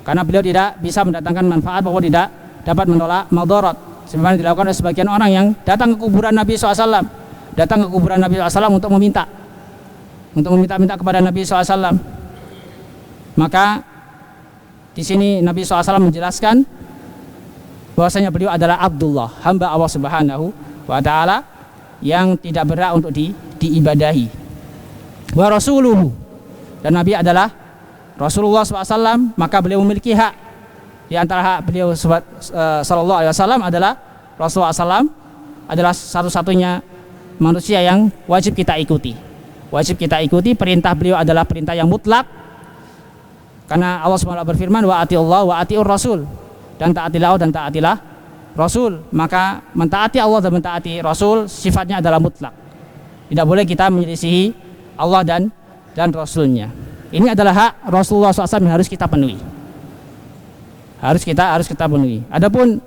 karena beliau tidak bisa mendatangkan manfaat, bahwa tidak dapat menolak madarat, sebagaimana dilakukan oleh sebagian orang yang datang ke kuburan Nabi SAW, datang ke kuburan Nabi SAW untuk meminta kepada Nabi SAW. Maka di sini Nabi SAW menjelaskan bahwasanya beliau adalah Abdullah, hamba Allah Subhanahu wa Ta'ala yang tidak berhak untuk diibadahi. Wa rasuluhu, dan Nabi adalah Rasulullah SAW, maka beliau memiliki hak. Di antara hak beliau sallallahu alaihi wasallam adalah Rasulullah SAW adalah satu-satunya manusia yang wajib kita ikuti. Wajib kita ikuti, perintah beliau adalah perintah yang mutlak. Karena Allah SWT berfirman wa atiullah wa atiur rasul, dan taatilah dan taatilah Rasul. Maka mentaati Allah dan mentaati Rasul sifatnya adalah mutlak. Tidak boleh kita menyelisihi Allah dan Rasulnya. Ini adalah hak Rasulullah SAW yang harus kita penuhi. Harus kita penuhi. Adapun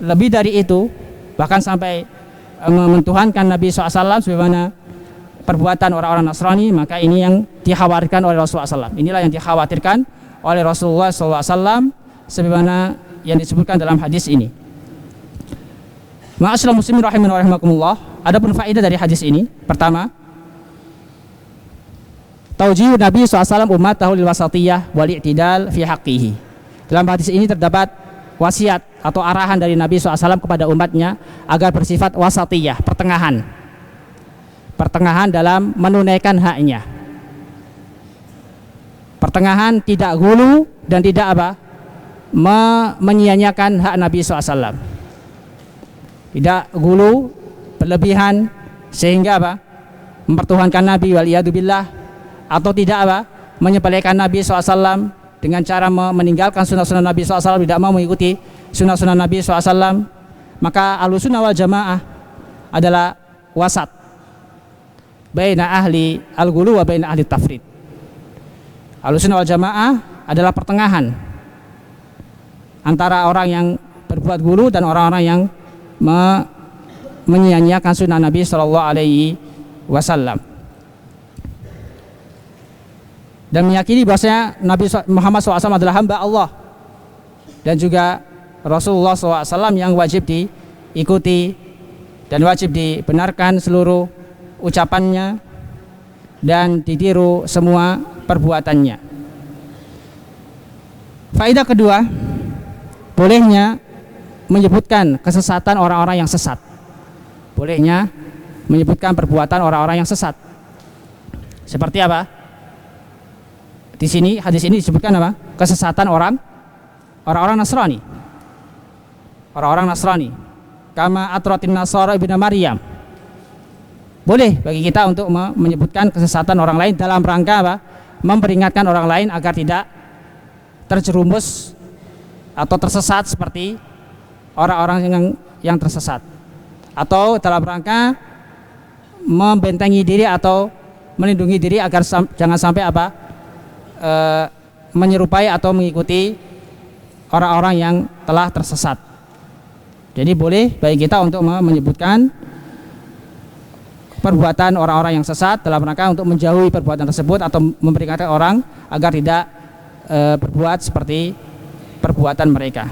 lebih dari itu, bahkan sampai mentuhankan Nabi SAW sebagaimana perbuatan orang-orang Nasrani, maka ini yang dikhawatirkan oleh Rasulullah SAW. Inilah yang dikhawatirkan oleh Rasulullah SAW sebagaimana yang disebutkan dalam hadis ini. Ma'asyiral muslimin rahiman wa rahimakumullah. Adapun faedah dari hadis ini, pertama, taujiih Nabi SAW ummatahu lil wasatiyah wal i'tidal fi haqqihi. Dalam hadis ini terdapat wasiat atau arahan dari Nabi SAW kepada umatnya agar bersifat wasatiyah, pertengahan dalam menunaikan haknya. Pertengahan, tidak gulu dan tidak menyia-nyiakan hak Nabi SAW. Tidak gulu berlebihan sehingga mempertuhankan Nabi waliyadzubillah, atau tidak menyepelekan Nabi SAW dengan cara meninggalkan sunnah-sunnah Nabi SAW, tidak mau mengikuti sunnah-sunnah Nabi SAW. Maka Ahlussunnah wal Jamaah adalah wasat baina ahli al-ghulu wa baina ahli tafrid. Ahlussunnah wal Jamaah adalah pertengahan antara orang yang berbuat ghulu dan orang-orang yang menyia-nyiakan sunnah Nabi Sallallahu Alaihi Wasallam, dan meyakini bahwasanya Nabi Muhammad SAW adalah hamba Allah dan juga Rasulullah SAW yang wajib diikuti dan wajib dibenarkan seluruh ucapannya dan ditiru semua perbuatannya. Faedah kedua, bolehnya menyebutkan kesesatan orang-orang yang sesat. Bolehnya menyebutkan perbuatan orang-orang yang sesat. Seperti apa? Di sini hadis ini disebutkan apa? Kesesatan orang-orang Nasrani. Orang-orang Nasrani. Kama atratin Nasara ibnu Maryam. Boleh bagi kita untuk menyebutkan kesesatan orang lain dalam rangka apa? Memperingatkan orang lain agar tidak terjerumus atau tersesat seperti orang-orang yang tersesat, atau dalam rangka membentengi diri atau melindungi diri agar jangan sampai menyerupai atau mengikuti orang-orang yang telah tersesat. Jadi boleh bagi kita untuk menyebutkan perbuatan orang-orang yang sesat dalam rangka untuk menjauhi perbuatan tersebut atau memperingatkan orang agar tidak berbuat seperti perbuatan mereka.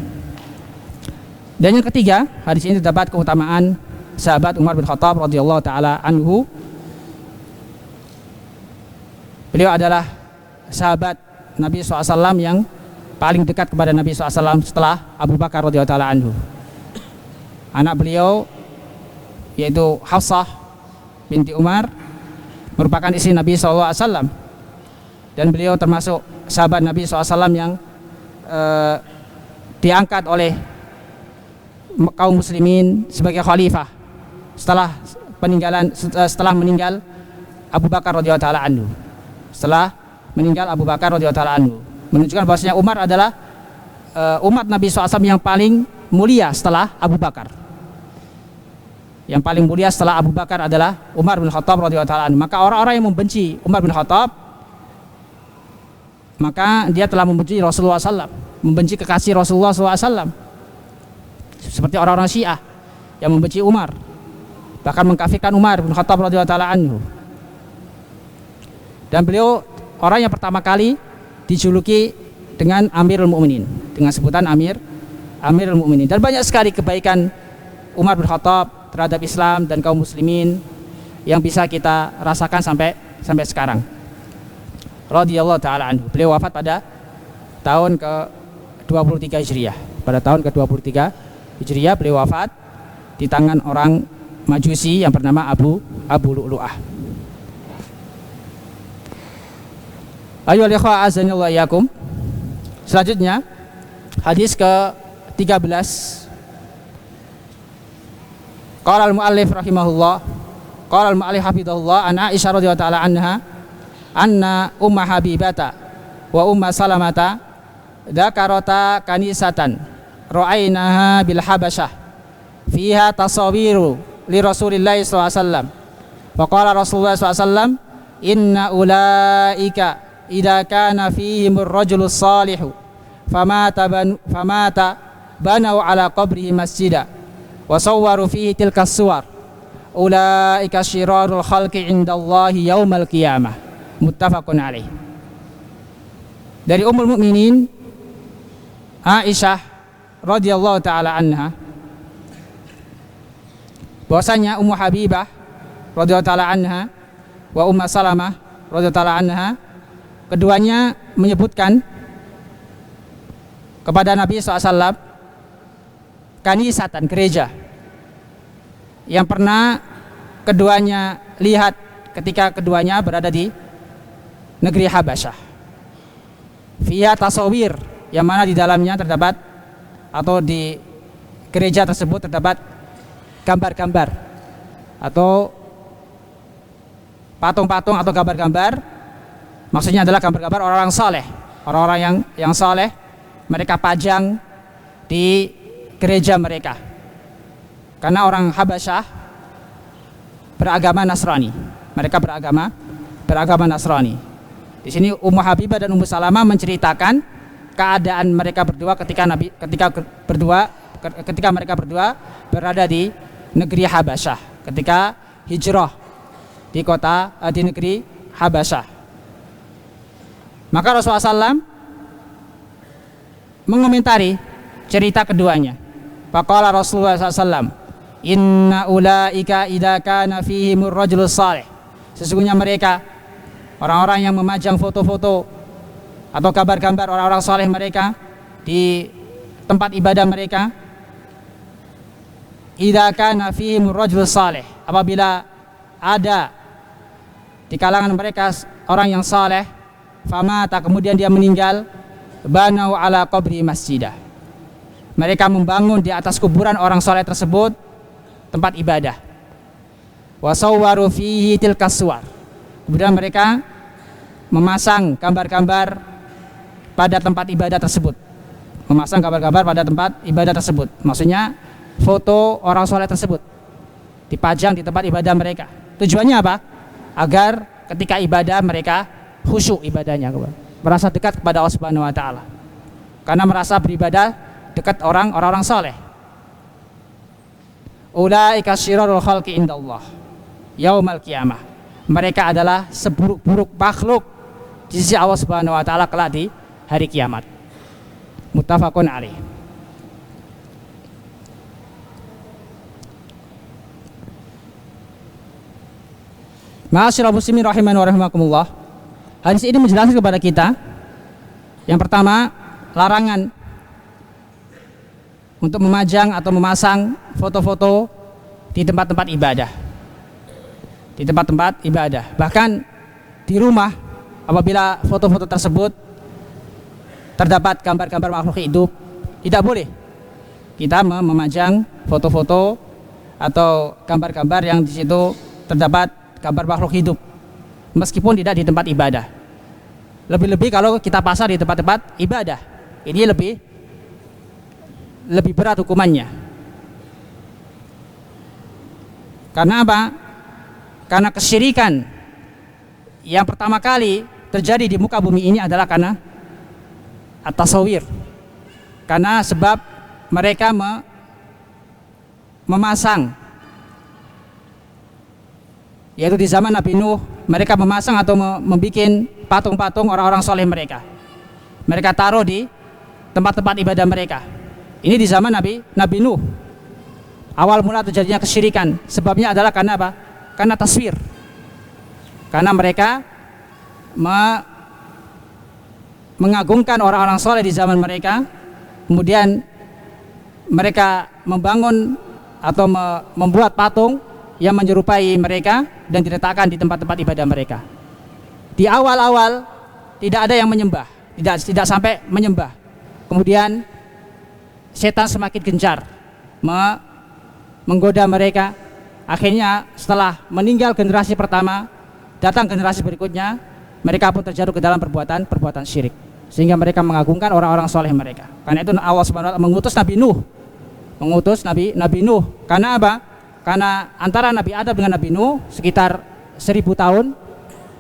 Dan yang ketiga, hadis ini terdapat keutamaan sahabat Umar bin Khattab radhiyallahu taala anhu. Beliau adalah sahabat Nabi SAW yang paling dekat kepada Nabi SAW setelah Abu Bakar radhiyallahu taala anhu. Anak beliau yaitu Hafsah binti Umar merupakan istri Nabi SAW, dan beliau termasuk sahabat Nabi SAW yang diangkat oleh kaum muslimin sebagai khalifah setelah meninggal Abu Bakar radhiyallahu taala anhu. Setelah meninggal Abu Bakar radhiyallahu taala anhu, menunjukkan bahwasanya Umar adalah umat Nabi SAW yang paling mulia setelah Abu Bakar. Yang paling mulia setelah Abu Bakar adalah Umar bin Khattab radhiyallahu taala anhu. Maka orang-orang yang membenci Umar bin Khattab, maka dia telah membenci Rasulullah SAW, membenci kekasih Rasulullah SAW. Seperti orang-orang Syiah yang membenci Umar, bahkan mengkafirkan Umar bin Khattab radhiyallahu taala anhu. Dan beliau orang yang pertama kali dijuluki dengan Amirul Mukminin, dengan sebutan Amirul Mukminin. Dan banyak sekali kebaikan Umar bin Khattab terhadap Islam dan kaum muslimin yang bisa kita rasakan sampai sekarang. Radhiyallahu taala anhu. Beliau wafat pada tahun ke-23 Hijriah. Pada tahun ke-23 Hijriah beliau wafat di tangan orang Majusi yang bernama Abu Lu'lu'ah. Ayyuhal ikhwah azanillahu iyyakum. Selanjutnya hadis ke-13. Qala al-muallif rahimahullah, qala al-muallif hafidhahullah, an Aisyah radhiyallahu ta'ala anha anna umma Habibata wa umma Salamata dzakarata kanisatan ra'ainaha bil Habasyah fiha tasawiru li Rasulillah sallallahu alaihi wasallam. Wa qala Rasulullah sallallahu alaihi wasallam, inna ulaika idza kana fihimur rajulus salihu famata banau ala qabrihi masjida wa sawwaru fihi tilka suwar ulaika syirarul khalqi indallahi yaumal qiyamah. Muttafaqun alaih. Dari Ummul Mukminin Aisyah radhiyallahu taala anha, bahwasanya Ummu Habibah radhiyallahu taala anha wa Ummu Salamah radhiyallahu taala anha, keduanya menyebutkan kepada Nabi SAW kanisatan, gereja yang pernah keduanya lihat ketika keduanya berada di negeri Habasyah. Fiha tasawir, yang mana di dalamnya terdapat, atau di gereja tersebut terdapat gambar-gambar atau patung-patung atau gambar-gambar. Maksudnya adalah gambar-gambar orang-orang saleh, orang-orang yang saleh. Mereka pajang di gereja mereka, karena orang Habasyah beragama Nasrani. Mereka beragama Nasrani. Di sini Ummu Habibah dan Ummu Salamah menceritakan keadaan mereka berdua ketika mereka berdua berada di negeri Habasyah, ketika hijrah di negeri Habasyah. Maka Rasulullah SAW mengomentari cerita keduanya. Faqala Rasulullah SAW, inna ulaika idza kana fihimur rajulus salih. Sesungguhnya mereka, orang-orang yang memajang foto-foto atau gambar-gambar orang-orang saleh mereka di tempat ibadah mereka. Idza kana fihimur rajulus salih, apabila ada di kalangan mereka orang yang saleh, famata, kemudian dia meninggal, banau ala qabri masjidah, mereka membangun di atas kuburan orang saleh tersebut tempat ibadah. Wasawwaru fihi tilkas suwar, kemudian mereka memasang gambar-gambar pada tempat ibadah tersebut. Maksudnya foto orang saleh tersebut dipajang di tempat ibadah mereka. Tujuannya apa? Agar ketika ibadah mereka khusyuk ibadahnya, merasa dekat kepada Allah Subhanahu wa taala. Karena merasa beribadah dekat orang-orang saleh. Ulaika syirarul khalqi indallah. yaumal qiyamah. Mereka adalah seburuk-buruk makhluk di sisi Allah Subhanahu wa taala kelak di hari kiamat. Muttafaqun alaih. Ma'asyiral muslimin rahimani wa rahimakumullah. Hadis ini menjelaskan kepada kita yang pertama, larangan untuk memajang atau memasang foto-foto di tempat-tempat ibadah. Di tempat-tempat ibadah. Bahkan di rumah, apabila foto-foto tersebut terdapat gambar-gambar makhluk hidup, tidak boleh kita memajang foto-foto atau gambar-gambar yang di situ terdapat gambar makhluk hidup, meskipun tidak di tempat ibadah. Lebih-lebih kalau kita pasang di tempat-tempat ibadah, ini lebih berat hukumannya. Karena apa? Karena kesyirikan yang pertama kali terjadi di muka bumi ini adalah karena at-tasawir. Karena sebab mereka memasang, yaitu di zaman Nabi Nuh, mereka memasang atau membuat patung-patung orang-orang soleh mereka. Mereka taruh di tempat-tempat ibadah mereka. Ini di zaman Nabi Nuh. Awal mula terjadinya kesyirikan. Sebabnya adalah karena apa? Karena taswir. Karena mereka mengagungkan orang-orang soleh di zaman mereka. Kemudian mereka membangun atau membuat patung yang menyerupai mereka dan diletakkan di tempat-tempat ibadah mereka. Di awal-awal tidak ada yang menyembah, tidak sampai menyembah. Kemudian setan semakin gencar menggoda mereka. Akhirnya setelah meninggal generasi pertama, datang generasi berikutnya, mereka pun terjatuh ke dalam perbuatan syirik, sehingga mereka mengagungkan orang-orang soleh mereka. Karena itu Allah Subhanahu wa taala mengutus Nabi Nuh. Karena apa? Karena antara Nabi Adam dengan Nabi Nuh sekitar 1000 tahun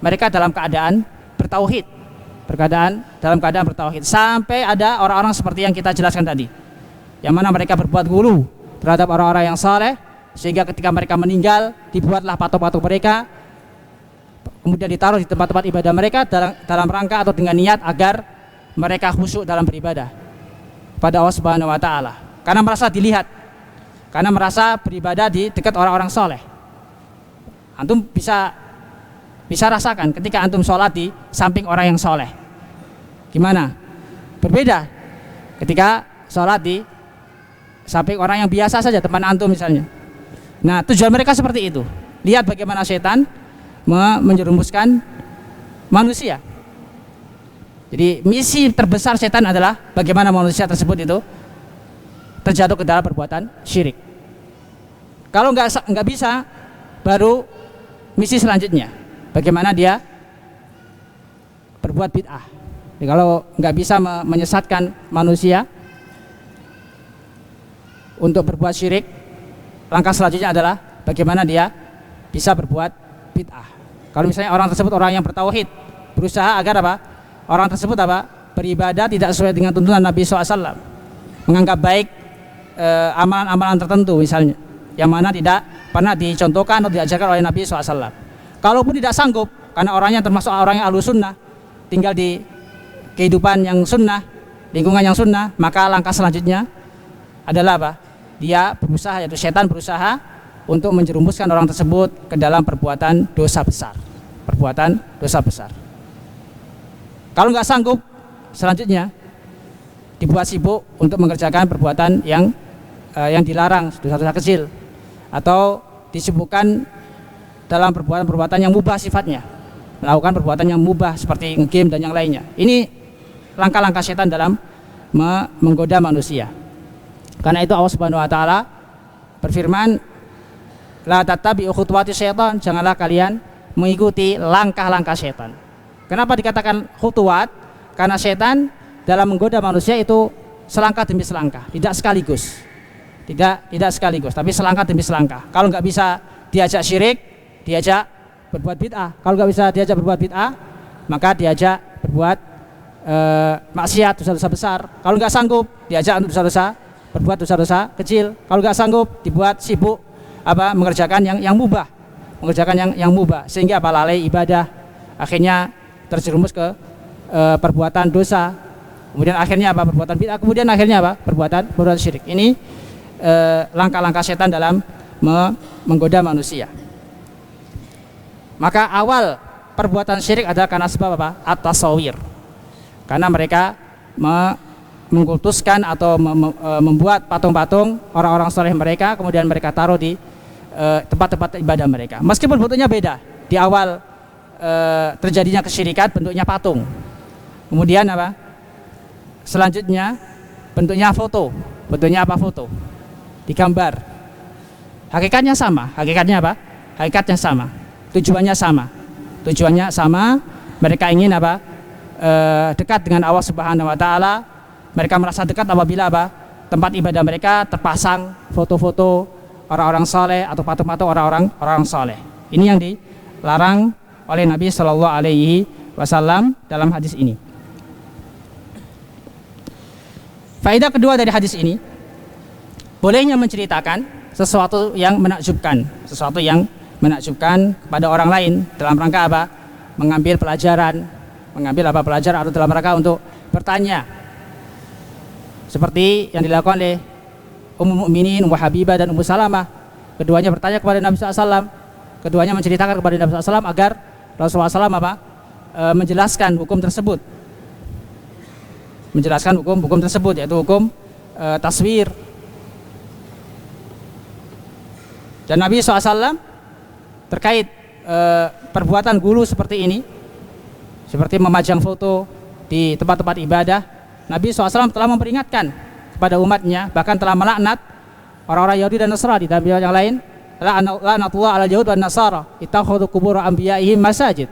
mereka dalam keadaan bertauhid, sampai ada orang-orang seperti yang kita jelaskan tadi, yang mana mereka berbuat ghulu terhadap orang-orang yang saleh, sehingga ketika mereka meninggal dibuatlah patung-patung mereka, kemudian ditaruh di tempat-tempat ibadah mereka dalam rangka atau dengan niat agar mereka khusyuk dalam beribadah pada Allah Subhanahu wa taala, karena merasa dilihat, karena merasa beribadah di dekat orang-orang soleh. Antum bisa rasakan ketika antum sholat di samping orang yang soleh, gimana? Berbeda ketika sholat di samping orang yang biasa saja, teman antum misalnya. Nah, tujuan mereka seperti itu. Lihat bagaimana setan menjerumuskan manusia. Jadi misi terbesar setan adalah bagaimana manusia tersebut itu terjatuh ke dalam perbuatan syirik. Kalau nggak bisa, baru misi selanjutnya, bagaimana dia berbuat bid'ah. Jadi kalau nggak bisa menyesatkan manusia untuk berbuat syirik, langkah selanjutnya adalah bagaimana dia bisa berbuat bid'ah. Kalau misalnya orang tersebut orang yang bertauhid, berusaha agar apa? Orang tersebut beribadah tidak sesuai dengan tuntunan Nabi SAW, menganggap baik amalan-amalan tertentu misalnya, yang mana tidak pernah dicontohkan atau diajarkan oleh Nabi SAW. Kalaupun tidak sanggup, karena orangnya termasuk orang yang ahlu sunnah, tinggal di kehidupan yang sunnah, lingkungan yang sunnah, maka langkah selanjutnya adalah apa? Dia berusaha, yaitu setan berusaha untuk menjerumuskan orang tersebut ke dalam perbuatan dosa besar. Kalau nggak sanggup, selanjutnya dibuat sibuk untuk mengerjakan perbuatan yang dilarang, dosa-dosa kecil, atau disibukkan dalam perbuatan-perbuatan yang mubah sifatnya, melakukan perbuatan yang mubah seperti game dan yang lainnya. Ini langkah-langkah setan dalam menggoda manusia. Karena itu Allah Subhanahu wa taala berfirman, la tattabi'u khutuwati syaitan, janganlah kalian mengikuti langkah-langkah setan. Kenapa dikatakan khutuwat? Karena setan dalam menggoda manusia itu selangkah demi selangkah, tidak sekaligus, tapi selangkah demi selangkah. Kalau nggak bisa diajak syirik, diajak berbuat bid'ah. Kalau nggak bisa diajak berbuat bid'ah, maka diajak berbuat maksiat, dosa-dosa besar. Kalau nggak sanggup, diajak untuk berbuat dosa-dosa kecil. Kalau nggak sanggup, dibuat sibuk mengerjakan yang mubah, mengerjakan yang mubah, sehingga apa, lalai ibadah, akhirnya terjerumus ke perbuatan dosa, kemudian akhirnya apa, perbuatan bid'ah, kemudian akhirnya apa, perbuatan syirik. Ini langkah-langkah setan dalam menggoda manusia. Maka awal perbuatan syirik adalah karena sebab apa? At-tasawir. Karena mereka mengkultuskan atau membuat patung-patung orang-orang soleh mereka, kemudian mereka taruh di tempat-tempat ibadah mereka. Meskipun bentuknya beda. Di awal terjadinya kesyirikan bentuknya patung. Kemudian apa? Selanjutnya bentuknya foto. Bentuknya apa? Foto. Digambar. Hakikatnya sama. Hakikatnya apa? Hakikatnya sama. Tujuannya sama. Tujuannya sama. Mereka ingin apa? Dekat dengan Allah Subhanahu wa taala. Mereka merasa dekat apabila apa? Tempat ibadah mereka terpasang foto-foto orang-orang saleh atau patung-patung orang-orang saleh. Ini yang dilarang oleh Nabi Shallallahu alaihi wasallam dalam hadis ini. Faedah kedua dari hadis ini, bolehnya menceritakan sesuatu yang menakjubkan, kepada orang lain dalam rangka apa? Mengambil pelajaran atau dalam rangka untuk bertanya. Seperti yang dilakukan oleh Ummul Mukminin, Ummu Habibah dan Ummu Salamah. Keduanya bertanya kepada Nabi SAW. Keduanya menceritakan kepada Nabi SAW agar Rasulullah SAW menjelaskan hukum tersebut. Yaitu hukum taswir. Dan Nabi SAW terkait perbuatan gulu seperti ini, seperti memajang foto di tempat-tempat ibadah, Nabi SAW telah memperingatkan kepada umatnya, bahkan telah melaknat orang-orang Yahudi dan Nasrani. Dalam riwayat yang lain, laknatullah ala Yahud dan Nasara ittakhadhu qubur anbiya'ihim masajid.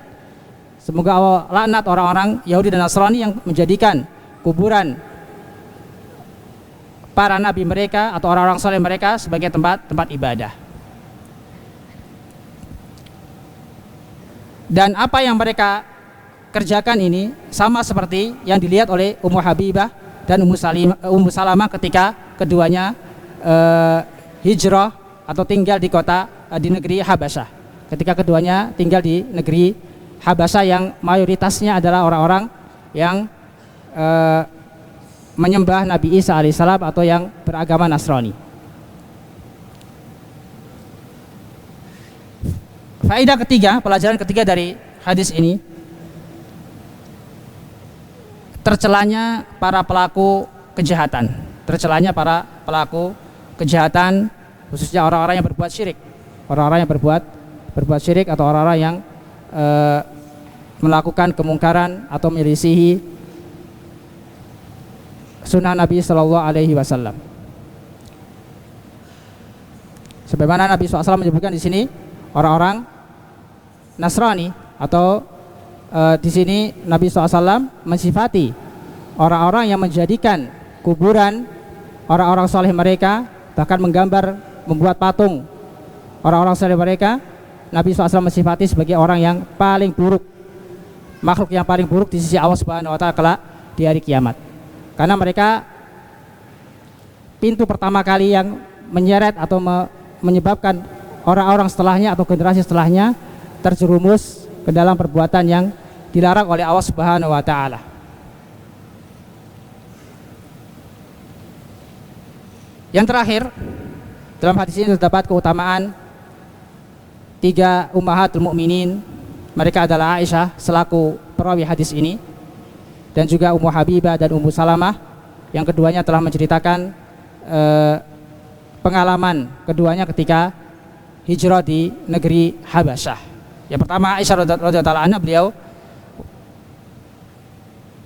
Semoga Allah laknat orang-orang Yahudi dan Nasrani yang menjadikan kuburan para nabi mereka atau orang-orang saleh mereka sebagai tempat ibadah. Dan apa yang mereka kerjakan ini sama seperti yang dilihat oleh Ummu Habibah dan Ummu Salamah ketika keduanya hijrah atau tinggal di negeri Habasyah. Ketika keduanya tinggal di negeri Habasyah yang mayoritasnya adalah orang-orang yang menyembah Nabi Isa alaihissalam atau yang beragama Nasrani. Faedah ketiga, pelajaran ketiga dari hadis ini, tercelanya para pelaku kejahatan, khususnya orang-orang yang berbuat syirik, atau orang-orang yang melakukan kemungkaran atau menyelisihi sunnah Nabi Shallallahu Alaihi Wasallam. Sebagaimana Nabi SAW menyebutkan di sini orang-orang Nasrani atau di sini Nabi SAW mensifati orang-orang yang menjadikan kuburan orang-orang saleh mereka, bahkan membuat patung orang-orang saleh mereka. Nabi SAW mensifati sebagai orang yang paling buruk, makhluk yang paling buruk di sisi Allah Subhanahu wa taala kelak di hari kiamat. Karena mereka pintu pertama kali yang menyeret atau menyebabkan orang-orang setelahnya atau generasi setelahnya terjerumus ke dalam perbuatan yang dilarang oleh Allah Subhanahu wa taala. Yang terakhir, dalam hadis ini terdapat keutamaan tiga ummahatul mukminin. Mereka adalah Aisyah selaku perawi hadis ini, dan juga Ummu Habibah dan Ummu Salamah, yang keduanya telah menceritakan pengalaman keduanya ketika hijrah di negeri Habasyah. Yang pertama, Aisyah radhiyallahu anha, beliau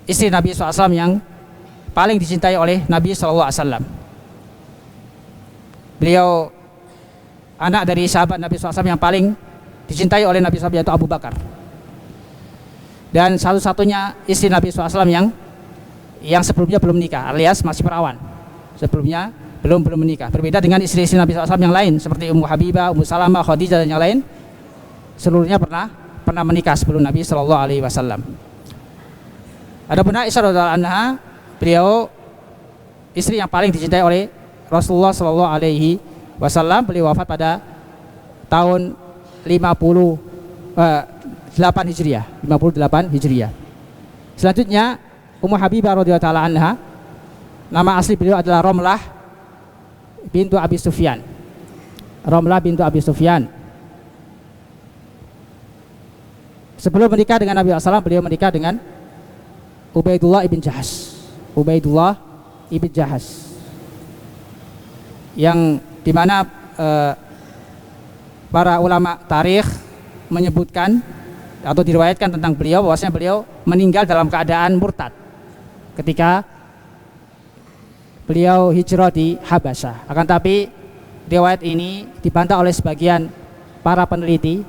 istri Nabi SAW yang paling dicintai oleh Nabi SAW. Beliau anak dari sahabat Nabi SAW yang paling dicintai oleh Nabi SAW, yaitu Abu Bakar. Dan satu-satunya istri Nabi SAW yang sebelumnya belum menikah, alias masih perawan. Sebelumnya belum menikah. Berbeda dengan istri-istri Nabi SAW yang lain seperti Ummu Habibah, Ummu Salamah, Khadijah dan yang lain. Seluruhnya pernah menikah sebelum Nabi Shallallahu Alaihi Wasallam. Adapun Aisyah radhiyallahu anha, beliau istri yang paling dicintai oleh Rasulullah Shallallahu Alaihi Wasallam. Beliau wafat pada tahun 58 Hijriah. Selanjutnya Ummu Habibah radhiyallahu taala anha, nama asli beliau adalah Romlah bintu Abi Sufyan. Sebelum menikah dengan Nabi SAW, beliau menikah dengan Ubaidullah ibn Jahas, yang dimana para ulama tarikh menyebutkan atau diriwayatkan tentang beliau bahwasanya beliau meninggal dalam keadaan murtad ketika beliau hijrah di Habasyah. Akan tapi riwayat ini dibantah oleh sebagian para peneliti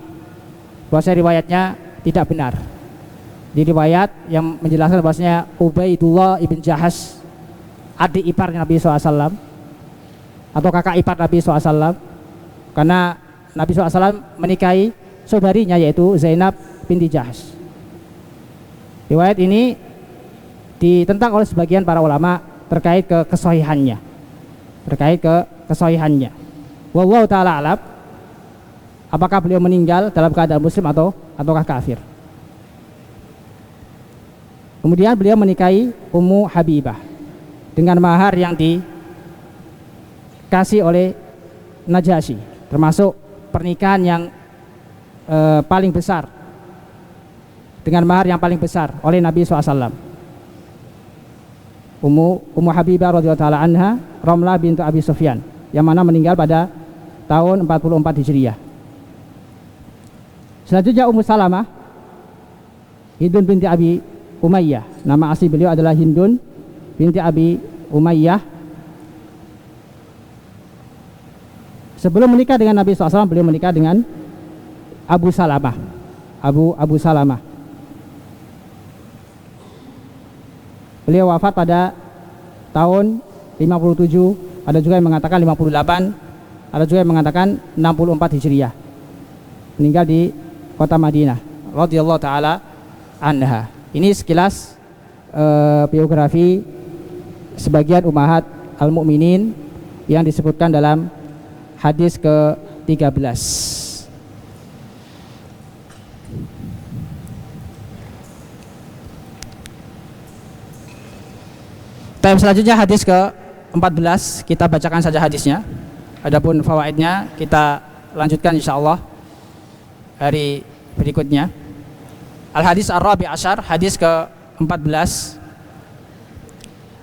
bahwasanya riwayatnya tidak benar. Di riwayat yang menjelaskan bahwasanya Ubaidullah ibn Jahas, adik ipar Nabi SAW atau kakak ipar Nabi SAW, karena Nabi SAW menikahi saudarinya yaitu Zainab binti Jahas. Riwayat ini ditentang oleh sebagian para ulama terkait ke kesahihannya. Wallahu taala alam, apakah beliau meninggal dalam keadaan muslim ataukah kafir. Kemudian beliau menikahi Ummu Habibah dengan mahar yang dikasih oleh Najasyi, termasuk pernikahan yang paling besar, dengan mahar yang paling besar oleh Nabi SAW. Ummu Habibah radhiyallahu taala anha, Romlah bintu Abi Sufyan, yang mana meninggal pada tahun 44 Hijriah. Selanjutnya Ummu Salamah, Hindun binti Abi Umayyah. Nama asli beliau adalah Hindun binti Abi Umayyah. Sebelum menikah dengan Nabi SAW, beliau menikah dengan Abu Salamah. Abu Salamah. Beliau wafat pada tahun 57, ada juga yang mengatakan 58, ada juga yang mengatakan 64 Hijriah. Meninggal di kota Madinah radhiyallahu taala anha. Ini sekilas biografi sebagian ummahat al-mukminin yang disebutkan dalam hadis ke-13. Selanjutnya hadis ke-14, kita bacakan saja hadisnya. Adapun fawaidnya kita lanjutkan insyaallah hari berikutnya. Al-hadis ar-rabi' asyar, hadis ke-14.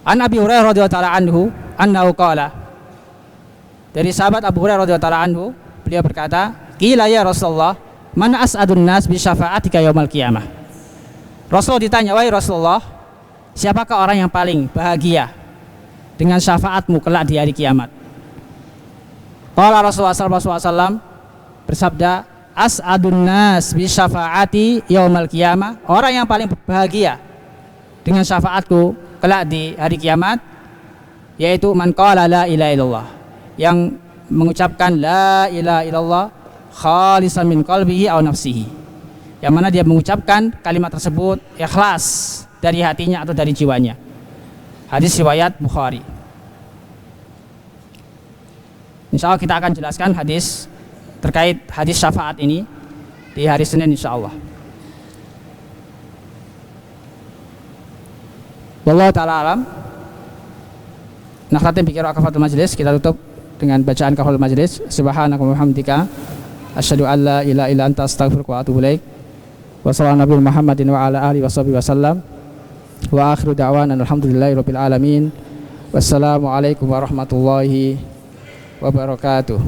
An Abi Hurairah radhiyallahu ta'ala anhu annahu qala, dari sahabat Abu Hurairah radhiyallahu ta'ala anhu, beliau berkata, qila ya Rasulullah, man as'adun nas bi syafa'atika yaumal qiyamah. Rasul ditanya, wahai Rasulullah, siapakah orang yang paling bahagia dengan syafaatmu kelak di hari kiamat? Qala Rasulullah sallallahu alaihi wasallam bersabda, as'adun nas bi syafaati yaumal qiyamah, orang yang paling bahagia dengan syafaatku kelak di hari kiamat yaitu man qala la ilaha illallah, yang mengucapkan la ilaha illallah khalisan min qalbihi aw nafsihi, yang mana dia mengucapkan kalimat tersebut ikhlas dari hatinya atau dari jiwanya. Hadis riwayat Bukhari. Insyaallah kita akan jelaskan hadis terkait hadis syafaat ini di hari Senin insyaallah. Wallahu ta'ala alam. Nakhtatim bi qira'ah kafatul majlis, kita tutup dengan bacaan kafatul majlis. Subhanaka wa bihamdika asyhadu an la ilaha illa anta astaghfiruka wa atubu ilaik. Wa sallallahu nabi Muhammadin wa ala alihi washabihi wasallam. Wa akhiru da'wana alhamdulillahi rabbil alamin. Wassalamu alaikum warahmatullahi wabarakatuh.